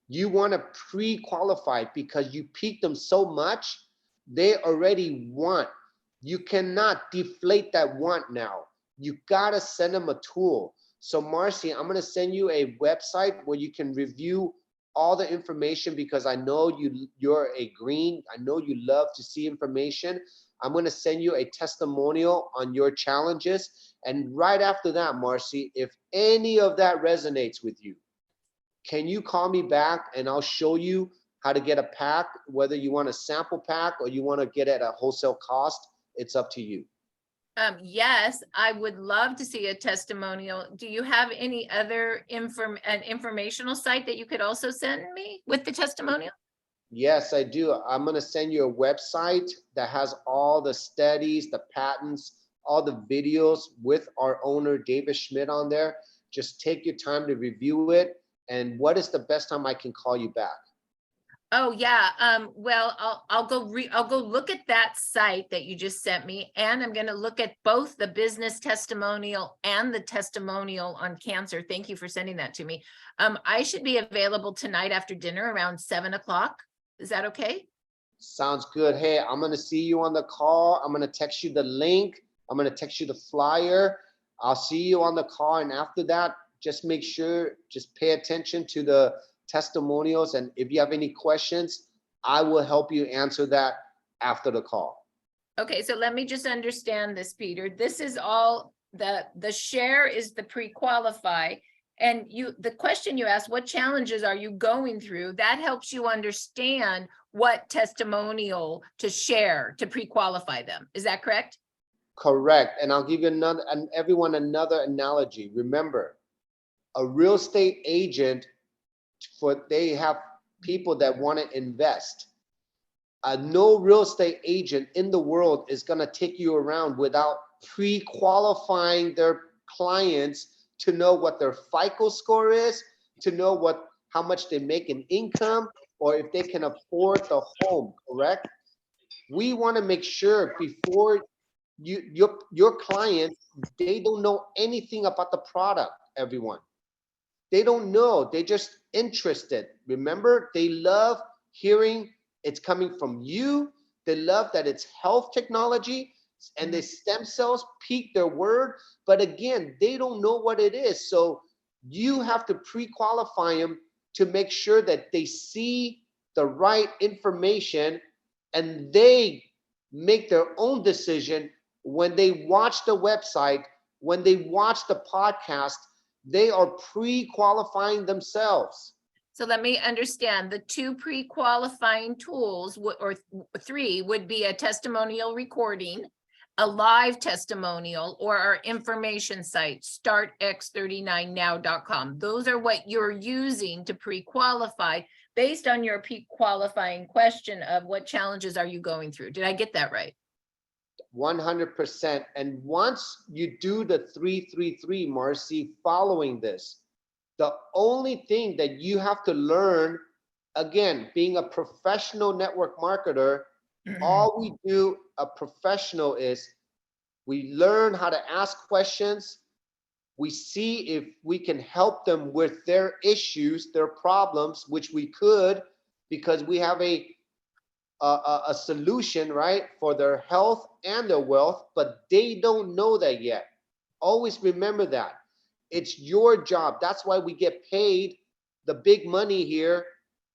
You want to pre-qualify, because you peaked them so much, they already want. You cannot deflate that want now. You got to send them a tool. So Marci, I'm going to send you a website where you can review all the information, because I know you're a green. I know you love to see information. I'm going to send you a testimonial on your challenges. And right after that, Marci, if any of that resonates with you, can you call me back and I'll show you how to get a pack, whether you want a sample pack or you want to get it at a wholesale cost. It's up to you. Yes, I would love to see a testimonial. Do you have any other an informational site that you could also send me with the testimonial? Yes, I do. I'm going to send you a website that has all the studies, the patents, all the videos with our owner, David Schmidt, on there. Just take your time to review it. And what is the best time I can call you back? Oh, yeah. Well, I'll go look at that site that you just sent me, and I'm gonna look at both the business testimonial and the testimonial on cancer. Thank you for sending that to me. I should be available tonight after dinner around 7 o'clock. Is that okay? Sounds good. Hey, I'm going to see you on the call. I'm going to text you the link. I'm going to text you the flyer. I'll see you on the call. And after that, just make sure, just pay attention to the testimonials. And if you have any questions, I will help you answer that after the call. Okay, so let me just understand this, Peter. This is all the share is the pre-qualify. And the question you asked, what challenges are you going through? That helps you understand what testimonial to share to pre-qualify them. Is that correct? Correct. And I'll give you another, and everyone another analogy. Remember, a real estate agent, they have people that want to invest. No real estate agent in the world is going to take you around without pre-qualifying their clients to know what their FICO score is, to know how much they make in income, or if they can afford the home, correct? We want to make sure before your clients, they don't know anything about the product, everyone. They don't know, they're just interested. Remember, they love hearing it's coming from you. They love that it's health technology and the stem cells pique their word. But again, they don't know what it is. So you have to pre-qualify them to make sure that they see the right information and they make their own decision when they watch the website, when they watch the podcast. They are pre-qualifying themselves. So let me understand, the two pre-qualifying tools or three would be a testimonial recording, a live testimonial, or our information site, startx39now.com. Those are what you're using to pre-qualify based on your pre-qualifying question of what challenges are you going through. Did I get that right? 100%. And once you do the 333, Marci, following this, the only thing that you have to learn, again, being a professional network marketer, all we do, a professional, is we learn how to ask questions. We see if we can help them with their issues, their problems, which we could, because we have a solution, right, for their health and their wealth, but they don't know that yet. Always remember that. It's your job. That's why we get paid the big money here,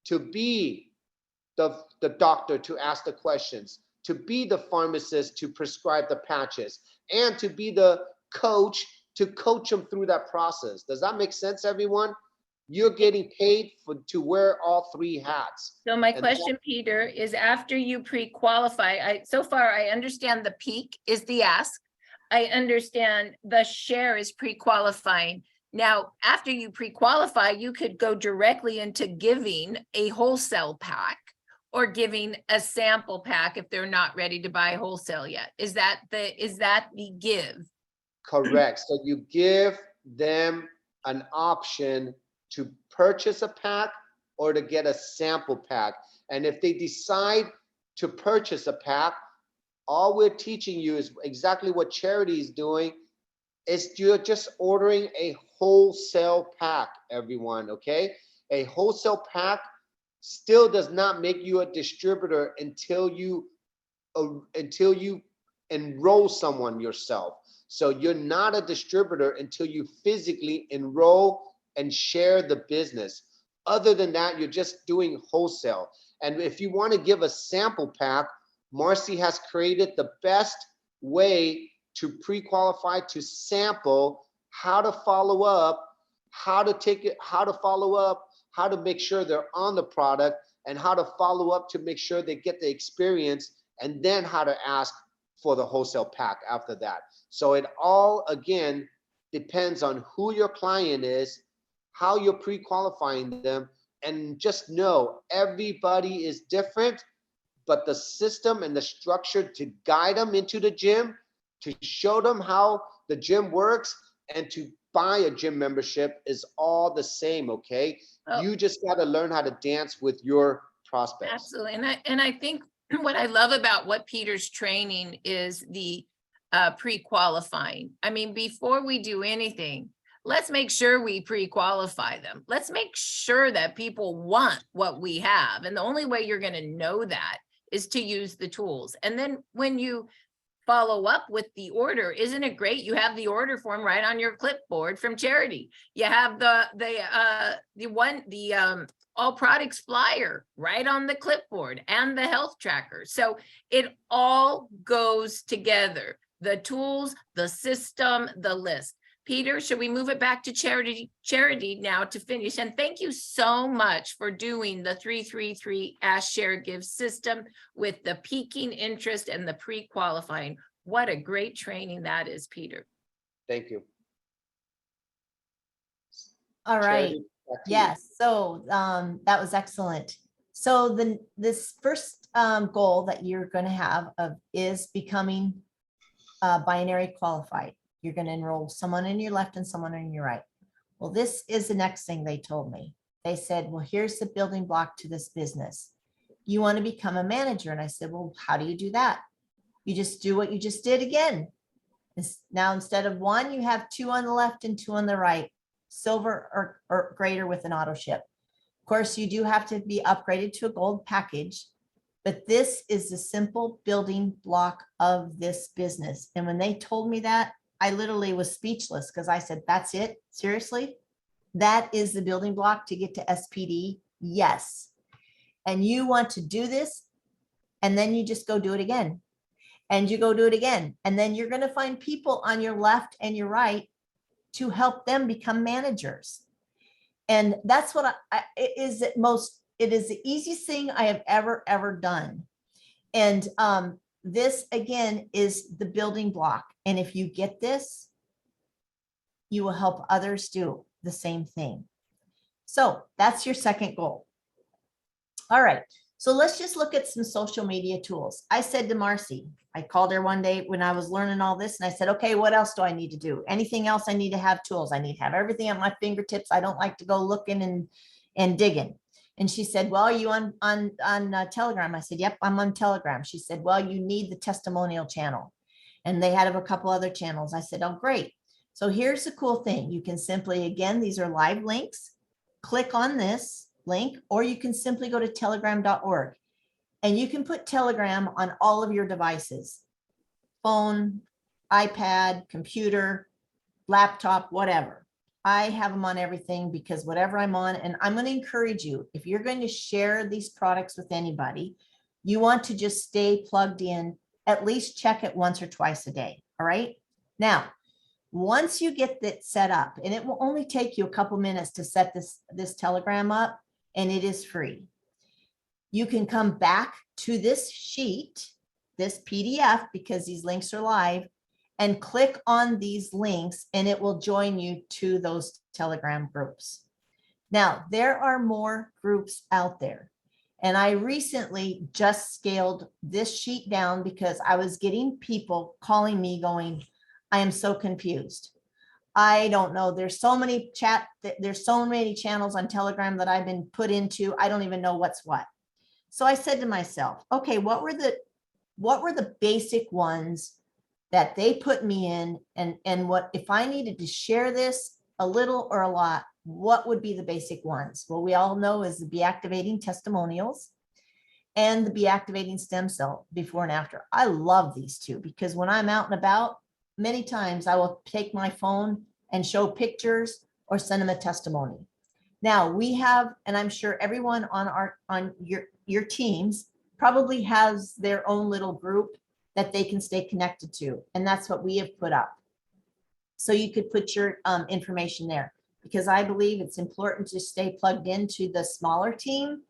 to be the doctor to ask the questions, to be the pharmacist to prescribe the patches, and to be the coach to coach them through that process. Does that make sense, everyone? You're getting paid to wear all three hats. So my question, Peter, is after you pre-qualify, so far I understand the peak is the ask. I understand the share is pre-qualifying. Now, after you pre-qualify, you could go directly into giving a wholesale pack or giving a sample pack if they're not ready to buy wholesale yet. Is that the give? Correct. So you give them an option to purchase a pack or to get a sample pack. And if they decide to purchase a pack, all we're teaching you is exactly what Charity is doing, is you're just ordering a wholesale pack, everyone, okay? A wholesale pack still does not make you a distributor until you enroll someone yourself. So you're not a distributor until you physically enroll and share the business. Other than that, you're just doing wholesale. And if you want to give a sample pack, Marci has created the best way to pre-qualify, to sample, how to follow up, how to take it, how to follow up, how to make sure they're on the product, and how to follow up to make sure they get the experience, and then how to ask for the wholesale pack after that. So it all, again, depends on who your client is, how you're pre-qualifying them, and just know everybody is different, but the system and the structure to guide them into the gym, to show them how the gym works, and to buy a gym membership is all the same, okay? Oh, You just got to learn how to dance with your prospects. absolutely. And I think what I love about what Peter's training is the pre-qualifying. I mean, before we do anything, let's make sure we pre-qualify them. Let's make sure that people want what we have. And the only way you're going to know that is to use the tools. And then when you follow up with the order, isn't it great? You have the order form right on your clipboard from Charity. You have the all products flyer right on the clipboard and the health tracker. So it all goes together. The tools, the system, the list. Peter, should we move it back to Charity now to finish? And thank you so much for doing the 333 Ask, Share, Give system with the peaking interest and the pre-qualifying. What a great training that is, Peter. Thank you. All right. Charity, back to you. Yes, so that was excellent. So this first goal that you're going to have is becoming binary qualified. You're going to enroll someone in your left and someone in your right. Well, this is the next thing they told me. They said, well, here's the building block to this business. You want to become a manager. And I said, well, how do you do that? You just do what you just did again. Now, instead of one, you have two on the left and two on the right, silver or greater with an auto ship. Of course, you do have to be upgraded to a gold package, but this is the simple building block of this business. And when they told me that, I literally was speechless because I said, that's it? Seriously? That is the building block to get to SPD? Yes. And you want to do this, and then you just go do it again. And you go do it again. And then you're going to find people on your left and your right to help them become managers. And that's what it is the easiest thing I have ever done. And this again is the building block. And if you get this, you will help others do the same thing. So that's your second goal. All right. So let's just look at some social media tools. I said to Marci, I called her one day when I was learning all this, and I said, okay, what else do I need to do? Anything else? I need to have tools. I need to have everything at my fingertips. I don't like to go looking and digging. And she said, well, are you on Telegram? I said, yep, I'm on Telegram. She said, well, you need the testimonial channel. And they had a couple other channels. I said, oh, great. So here's the cool thing. You can simply, again, these are live links. Click on this link, or you can simply go to telegram.org. And you can put Telegram on all of your devices, phone, iPad, computer, laptop, whatever. I have them on everything because whatever I'm on, and I'm going to encourage you, if you're going to share these products with anybody, you want to just stay plugged in, at least check it once or twice a day. All right. Now, once you get that set up, and it will only take you a couple minutes to set this Telegram up, and it is free. You can come back to this sheet, this PDF, because these links are live, and click on these links, and it will join you to those Telegram groups. Now, there are more groups out there. And I recently just scaled this sheet down because I was getting people calling me going, I am so confused. I don't know. There's so many channels on Telegram that I've been put into. I don't even know what's what. So I said to myself, okay, what were the basic ones that they put me in, and what if I needed to share this a little or a lot, what would be the basic ones? Well, we all know is the Be Activating Testimonials and the Be Activating Stem Cell Before and After. I love these two because when I'm out and about, many times I will take my phone and show pictures or send them a testimony. Now we have, and I'm sure everyone on your teams probably has their own little group that they can stay connected to. And that's what we have put up. So you could put your information there, because I believe it's important to stay plugged into the smaller team,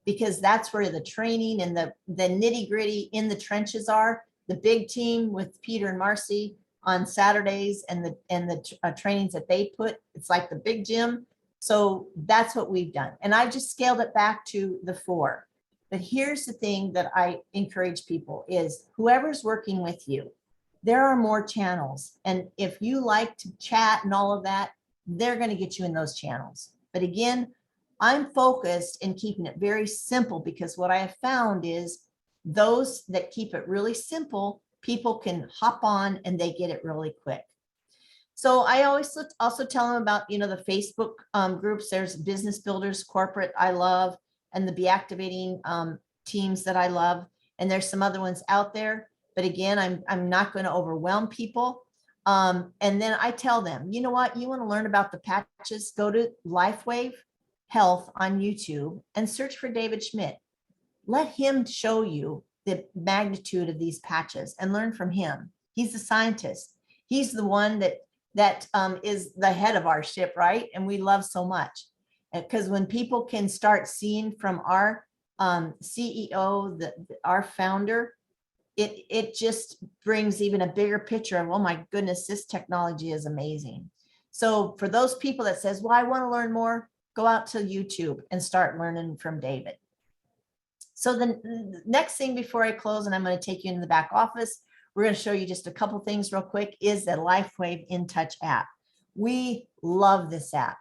because that's where the training and the nitty gritty in the trenches are. The big team with Peter and Marci on Saturdays and the trainings that they put, it's like the big gym. So that's what we've done. And I just scaled it back to the 4. But here's the thing that I encourage people is whoever's working with you, There are more channels. And if you like to chat and all of that, they're going to get you in those channels. But again, I'm focused in keeping it very simple, because what I have found is those that keep it really simple, people can hop on and they get it really quick. So I always also tell them about, the Facebook groups. There's Business Builders Corporate I love, and the Be Activating teams that I love. And there's some other ones out there. But again, I'm not going to overwhelm people. And then I tell them, you know what, you want to learn about the patches, go to LifeWave Health on YouTube and search for David Schmidt. Let him show you the magnitude of these patches and learn from him. He's the scientist. He's the one that is the head of our ship, right? And we love so much, because when people can start seeing from our CEO, our founder, it just brings even a bigger picture of, oh my goodness, this technology is amazing. So for those people that says, well, I want to learn more, go out to YouTube and start learning from David. So the next thing before I close, and I'm going to take you into the back office, we're going to show you just a couple things real quick, is the LifeWave InTouch app. We love this app.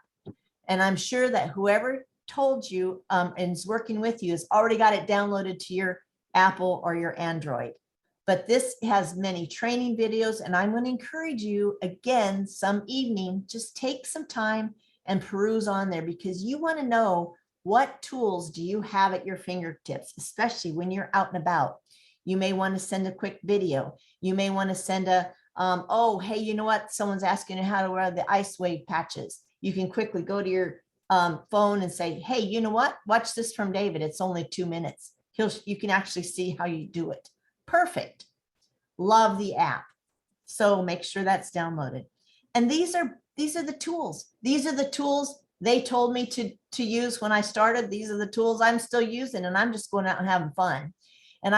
And I'm sure that whoever told you and is working with you has already got it downloaded to your Apple or your Android. But this has many training videos, and I'm going to encourage you again, some evening, just take some time and peruse on there, because you want to know what tools do you have at your fingertips, especially when you're out and about. You may want to send a quick video. You may want to send a, oh, hey, you know what? Someone's asking you how to wear the ice wave patches. You can quickly go to your phone and say, hey, you know what? Watch this from David. It's only 2 minutes. You can actually see how you do it. Perfect. Love the app. So make sure that's downloaded. And these are the tools. These are the tools they told me to use when I started. These are the tools I'm still using, and I'm just going out and having fun. And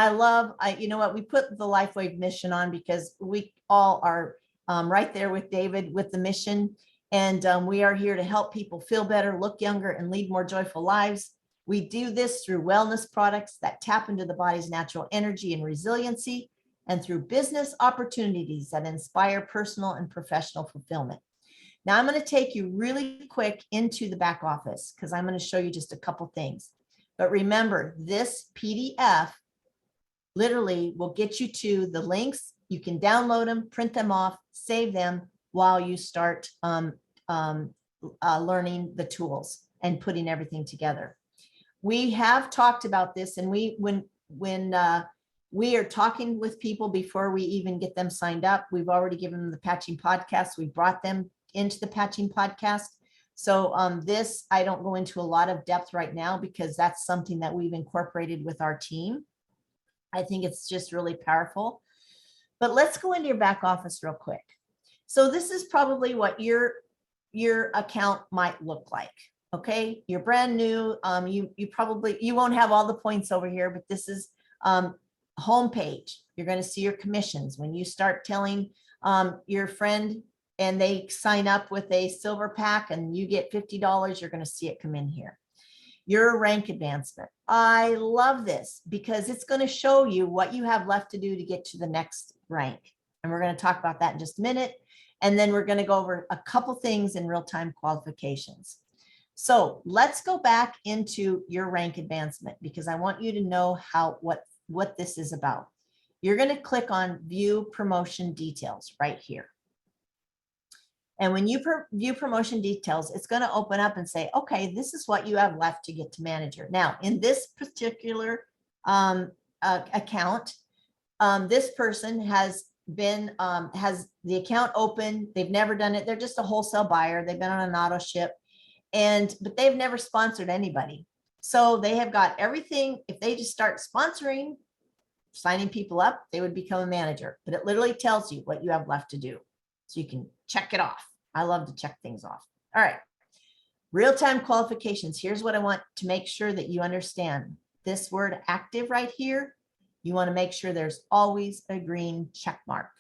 you know what, we put the LifeWave mission on because we all are right there with David with the mission. And we are here to help people feel better, look younger, and lead more joyful lives. We do this through wellness products that tap into the body's natural energy and resiliency, and through business opportunities that inspire personal and professional fulfillment. Now I'm going to take you really quick into the back office, because I'm going to show you just a couple things. But remember, this PDF literally will get you to the links. You can download them, print them off, save them while you start learning the tools and putting everything together. We have talked about this, and when we are talking with people before we even get them signed up, we've already given them the patching podcast. We brought them into the patching podcast. So this, I don't go into a lot of depth right now, because that's something that we've incorporated with our team. I think it's just really powerful. But let's go into your back office real quick. So this is probably what your account might look like. Okay, you're brand new. You won't have all the points over here, but this is homepage. You're going to see your commissions. When you start telling your friend and they sign up with a silver pack and you get $50, you're going to see it come in here. Your rank advancement. I love this because it's going to show you what you have left to do to get to the next rank. And we're going to talk about that in just a minute. And then we're going to go over a couple things in real-time qualifications. So let's go back into your rank advancement, because I want you to know what this is about. You're going to click on view promotion details right here. And when you view promotion details, it's going to open up and say, okay, this is what you have left to get to manager. Now, in this particular account, this person has the account open. They've never done it. They're just a wholesale buyer. They've been on an auto ship, but they've never sponsored anybody. So they have got everything. If they just start sponsoring, signing people up, they would become a manager. But it literally tells you what you have left to do. So you can check it off. I love to check things off. All right. Real-time qualifications. Here's what I want to make sure that you understand. This word active right here, you want to make sure there's always a green check mark.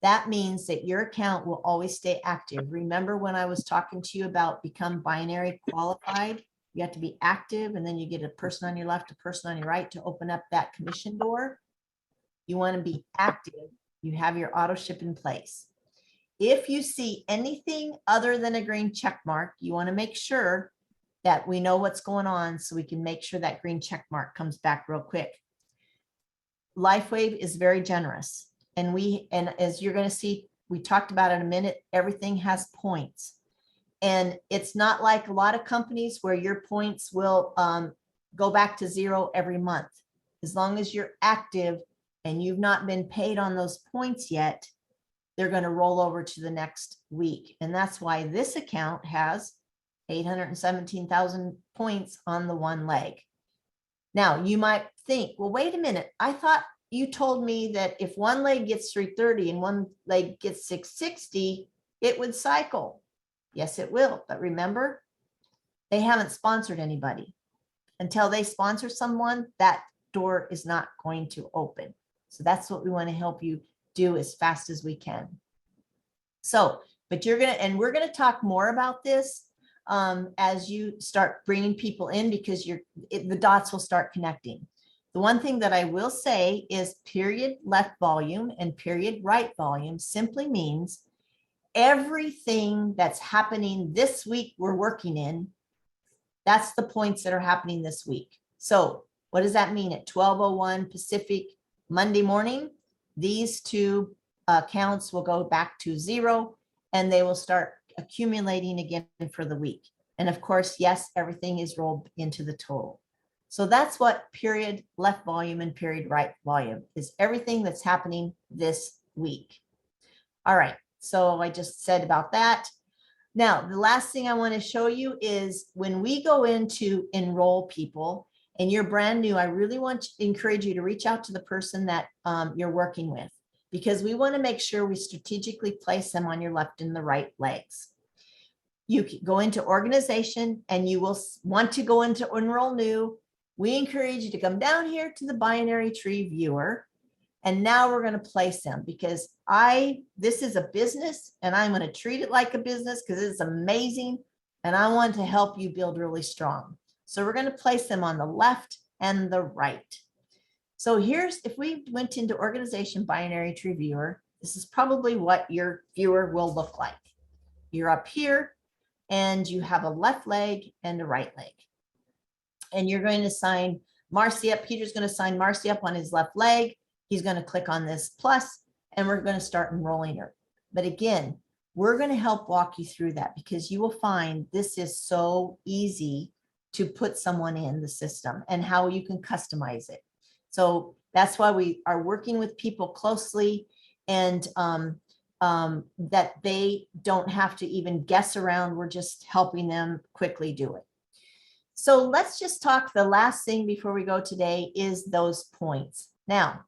That means that your account will always stay active. Remember when I was talking to you about become binary qualified? You have to be active, and then you get a person on your left, a person on your right to open up that commission door. You want to be active You have your auto ship in place. If you see anything other than a green check mark, you want to make sure that we know what's going on so we can make sure that green check mark comes back real quick. LifeWave is very generous. And as you're going to see, we talked about in a minute, everything has points. And it's not like a lot of companies where your points will go back to 0 every month. As long as you're active and you've not been paid on those points yet, they're going to roll over to the next week. And that's why this account has 817,000 points on the one leg. Now, you might think, well, wait a minute. I thought you told me that if one leg gets 330 and one leg gets 660, it would cycle. Yes, it will. But remember, they haven't sponsored anybody. Until they sponsor someone, that door is not going to open. So that's what we want to help you do as fast as we can. So, but we're going to talk more about this as you start bringing people in, because the dots will start connecting. The one thing that I will say is period left volume and period right volume simply means everything that's happening this week we're working in, that's the points that are happening this week. So what does that mean? At 12:01 Pacific Monday morning, these two counts will go back to 0 and they will start accumulating again for the week. And of course, yes, everything is rolled into the total. So that's what period left volume and period right volume is, everything that's happening this week. All right, so I just said about that. Now, the last thing I want to show you is when we go in to enroll people and you're brand new, I really want to encourage you to reach out to the person that you're working with, because we want to make sure we strategically place them on your left and the right legs. You can go into organization and you will want to go into enroll new. We encourage you to come down here to the binary tree viewer. And now we're going to place them, because this is a business and I'm going to treat it like a business because it's amazing. And I want to help you build really strong. So we're going to place them on the left and the right. So if we went into organization binary tree viewer, this is probably what your viewer will look like. You're up here and you have a left leg and a right leg. And you're going to sign Marci up. Peter's going to sign Marci up on his left leg. He's going to click on this plus, and we're going to start enrolling her. But again, we're going to help walk you through that, because you will find this is so easy to put someone in the system and how you can customize it. So that's why we are working with people closely, and that they don't have to even guess around. We're just helping them quickly do it. So let's just talk. The last thing before we go today is those points. Now,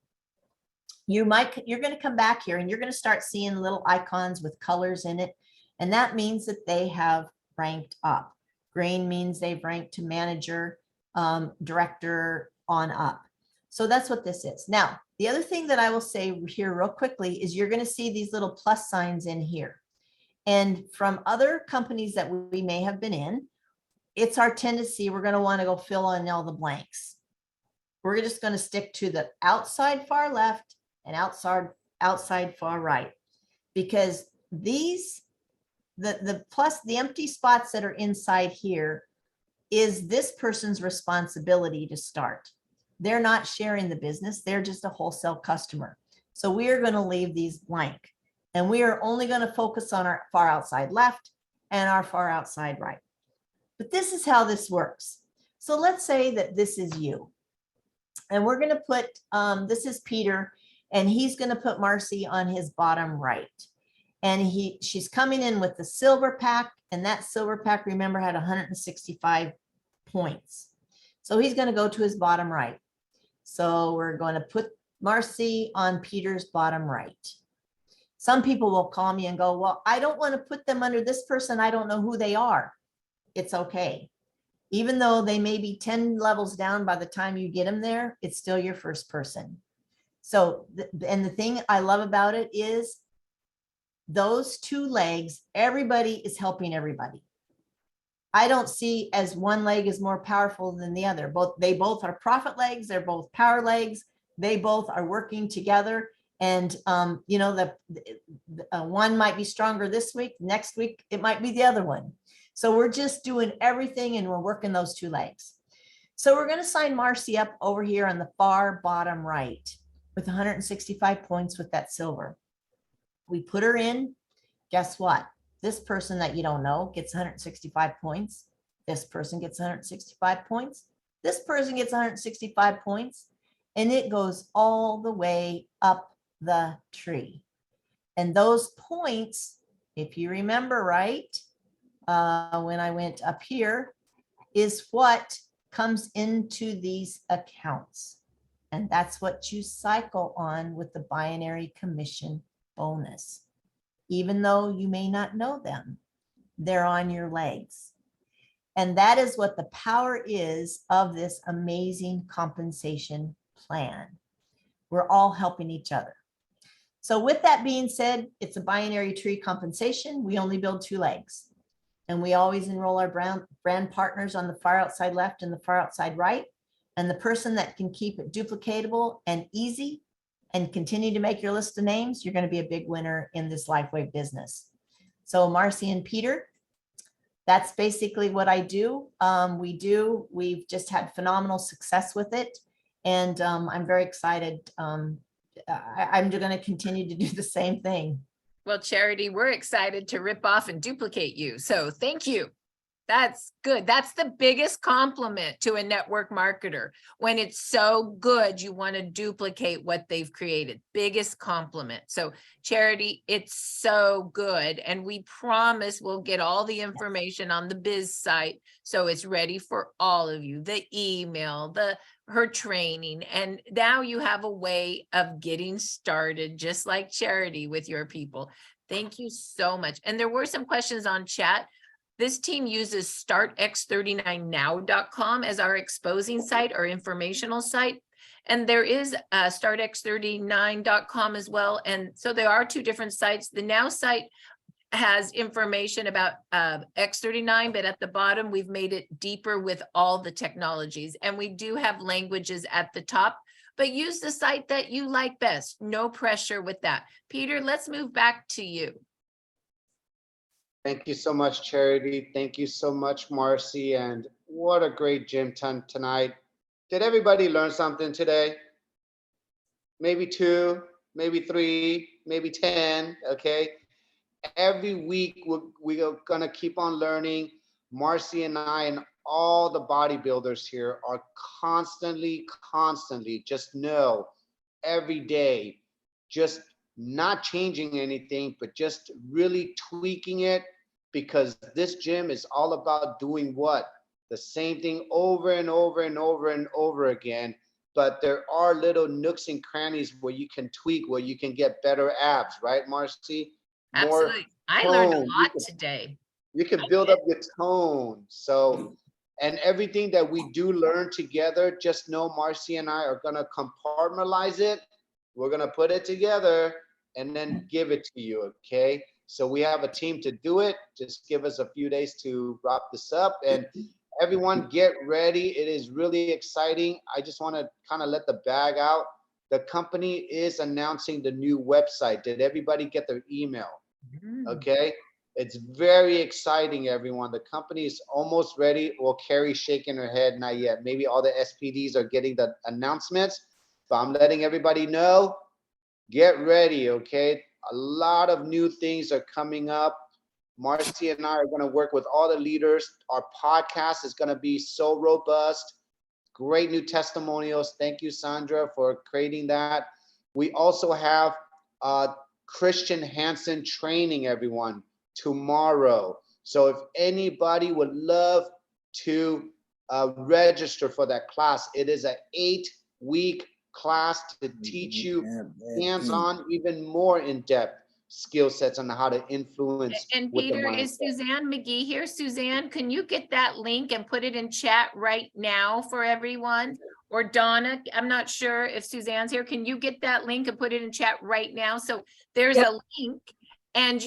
you're going to come back here and you're going to start seeing little icons with colors in it. And that means that they have ranked up. Green means they've ranked to manager, director on up. So that's what this is. Now, the other thing that I will say here real quickly is you're going to see these little plus signs in here. And from other companies that we may have been in, it's our tendency, we're going to want to go fill in all the blanks. We're just going to stick to the outside far left and outside far right, because these, the empty spots that are inside here is this person's responsibility to start. They're not sharing the business. They're just a wholesale customer. So we are going to leave these blank, and we are only going to focus on our far outside left and our far outside right. But this is how this works. So let's say that this is you, and we're going to put, this is Peter, and he's going to put Marci on his bottom right. And she's coming in with the silver pack, and that silver pack, remember, had 165 points. So he's going to go to his bottom right. So we're going to put Marci on Peter's bottom right. Some people will call me and go, well, I don't want to put them under this person. I don't know who they are. It's okay. Even though they may be 10 levels down by the time you get them there, it's still your first person. So, and the thing I love about it is those two legs, everybody is helping everybody. I don't see as one leg is more powerful than the other. They both are profit legs. They're both power legs. They both are working together. And, you know, one might be stronger this week, next week, it might be the other one. So we're just doing everything and we're working those two legs. So we're going to sign Marci up over here on the far bottom right with 165 points with that silver. We put her in. Guess what? This person that you don't know gets 165 points. This person gets 165 points. This person gets 165 points. And it goes all the way up the tree. And those points, if you remember right, when I went up here, is what comes into these accounts. And that's what you cycle on with the binary commission bonus. Even though you may not know them, they're on your legs. And that is what the power is of this amazing compensation plan. We're all helping each other. So with that being said, it's a binary tree compensation. We only build two legs. And we always enroll our brand partners on the far outside left and the far outside right. And the person that can keep it duplicatable and easy and continue to make your list of names, you're going to be a big winner in this LifeWave business. So Marci and Peter, that's basically what I do. We've just had phenomenal success with it. And I'm very excited. I'm going to continue to do the same thing. Well, Charity, we're excited to rip off and duplicate you. So thank you. That's good. That's the biggest compliment to a network marketer. When it's so good, you want to duplicate what they've created. Biggest compliment. So Charity, it's so good. And we promise we'll get all the information on the biz site. So it's ready for all of you, the email, her training. And now you have a way of getting started, just like Charity, with your people. Thank you so much. And there were some questions on chat. This team uses startx39now.com as our exposing site or informational site. And there is startx39.com as well. And so there are two different sites. The Now site has information about X39, but at the bottom, we've made it deeper with all the technologies. And we do have languages at the top, but use the site that you like best. No pressure with that. Peter, let's move back to you. Thank you so much, Charity. Thank you so much, Marci. And what a great gym tonight. Did everybody learn something today? Maybe 2, maybe 3, maybe 10, okay? Every week, we're gonna keep on learning. Marci and I and all the bodybuilders here are constantly, just know every day, just not changing anything, but just really tweaking it, because this gym is all about doing what? The same thing over and over and over and over again. But there are little nooks and crannies where you can tweak, where you can get better abs, right, Marci? Absolutely. I learned a lot today. You can build up your tone. So, and everything that we do learn together, just know Marci and I are gonna compartmentalize it. We're gonna put it together and then give it to you, okay? So we have a team to do it. Just give us a few days to wrap this up, and everyone get ready. It is really exciting. I just want to kind of let the bag out. The company is announcing the new website. Did everybody get their email? Okay. It's very exciting, everyone. The company is almost ready. Well, Carrie's shaking her head, not yet. Maybe all the SPDs are getting the announcements, but I'm letting everybody know. Get ready, okay? A lot of new things are coming up. Marci and I are going to work with all the leaders. Our podcast is going to be so robust. Great new testimonials. Thank you, Sandra, for creating that. We also have Christian Hansen training, everyone, tomorrow. So if anybody would love to register for that class, it is an 8-week class to teach you hands-on, even more in-depth skill sets on how to influence. And Peter, is Suzanne McGee here? Suzanne, can you get that link and put it in chat right now for everyone? Or Donna, I'm not sure if Suzanne's here. Can you get that link and put it in chat right now? So there's a link, and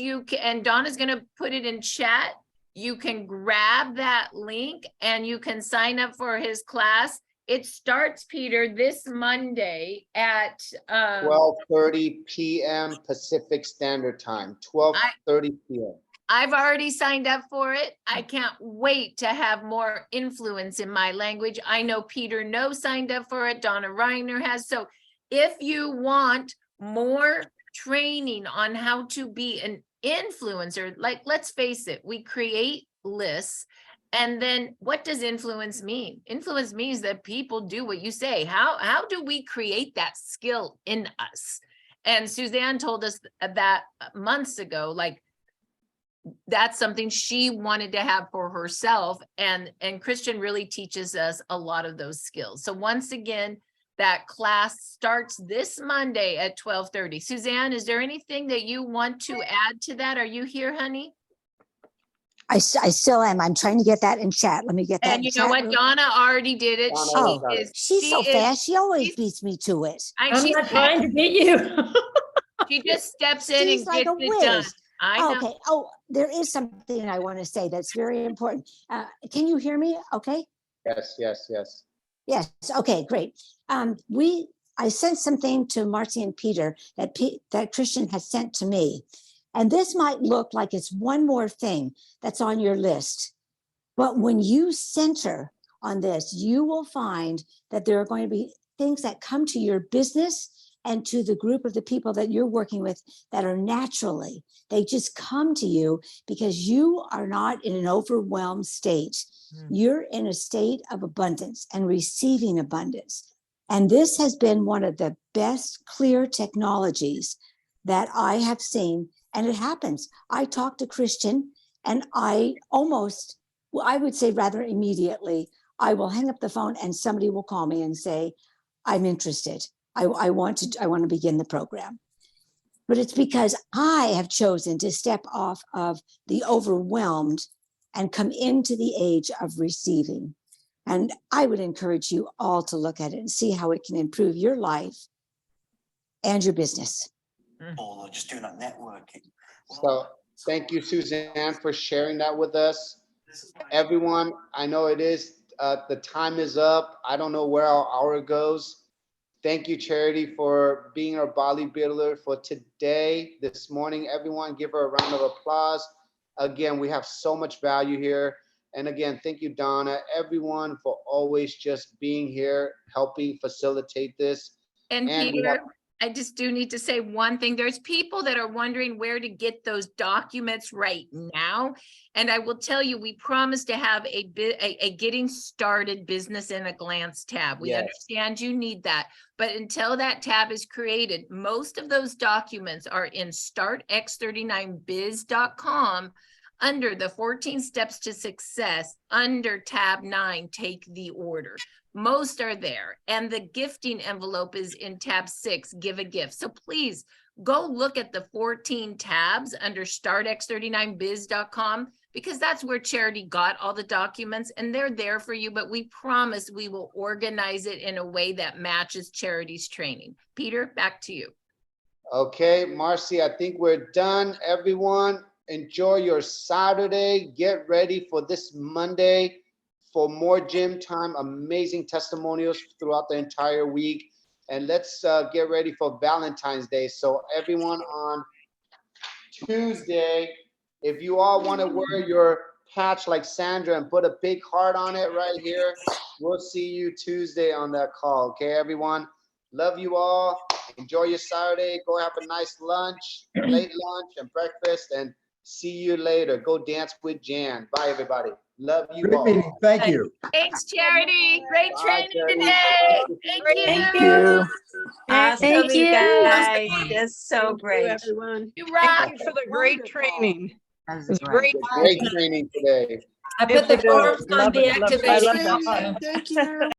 Donna's going to put it in chat. You can grab that link and you can sign up for his class. It starts, Peter, this Monday at 12:30 p.m. Pacific Standard Time, 12:30 p.m. I've already signed up for it. I can't wait to have more influence in my language. I know Peter No signed up for it. Donna Reiner has. So if you want more training on how to be an influencer, like, let's face it, we create lists. And then what does influence mean? Influence means that people do what you say. How do we create that skill in us? And Suzanne told us that months ago, like, that's something she wanted to have for herself. And Christian really teaches us a lot of those skills. So once again, that class starts this Monday at 12:30. Suzanne, is there anything that you want to add to that? Are you here, honey? I still am. I'm trying to get that in chat. Let me get that. And you know what? Donna already did it. Donna got it. She's so fast. She always beats me to it. I'm not trying to beat you. She just steps in She's and like gets a it done. whiz. I know. Okay. Oh, there is something I want to say that's very important. Can you hear me? Okay. Yes, yes, yes. Yes. Okay, great. I sent something to Marci and Peter that Christian has sent to me. And this might look like it's one more thing that's on your list. But when you center on this, you will find that there are going to be things that come to your business and to the group of the people that you're working with that are naturally. They just come to you because you are not in an overwhelmed state. You're in a state of abundance and receiving abundance. And this has been one of the best clear technologies that I have seen. And it happens. I talk to Christian and I would say rather immediately, I will hang up the phone and somebody will call me and say, I'm interested. I want to begin the program. But it's because I have chosen to step off of the overwhelmed and come into the age of receiving. And I would encourage you all to look at it and see how it can improve your life and your business. Or just doing that networking. So thank you, Suzanne, for sharing that with us. Everyone, I know it is, the time is up. I don't know where our hour goes. Thank you, Charity, for being our bodybuilder for today, this morning. Everyone, give her a round of applause. Again, we have so much value here. And again, thank you, Donna, everyone, for always just being here, helping facilitate this. And Peter, I just do need to say one thing. There's people that are wondering where to get those documents right now. And I will tell you, we promised to have a getting started business in a glance tab. We understand you need that. But until that tab is created, most of those documents are in startx39biz.com under the 14 steps to success under tab 9, take the order. Most are there. And the gifting envelope is in tab 6, give a gift. So please go look at the 14 tabs under startx39biz.com because that's where Charity got all the documents and they're there for you. But we promise we will organize it in a way that matches Charity's training. Peter, back to you. Okay, Marci, I think we're done. Everyone, enjoy your Saturday. Get ready for this Monday for more gym time, amazing testimonials throughout the entire week. And let's get ready for Valentine's Day. So everyone on Tuesday, if you all want to wear your patch like Sandra and put a big heart on it right here, we'll see you Tuesday on that call. Okay, everyone? Love you all. Enjoy your Saturday. Go have a nice lunch, late lunch and breakfast, and see you later. Go dance with Jan. Bye, everybody. Love you Great all. meeting. Thank you. Thanks, Charity. Great Bye, training Charity. today. Thank you. Awesome, Thank you you. guys. That's so Thank you, great. everyone. You rock. Thank you for the great training. That It was was great. great. Great training today. I put the forms on Love it, love it. I love deactivation. that. Thank you.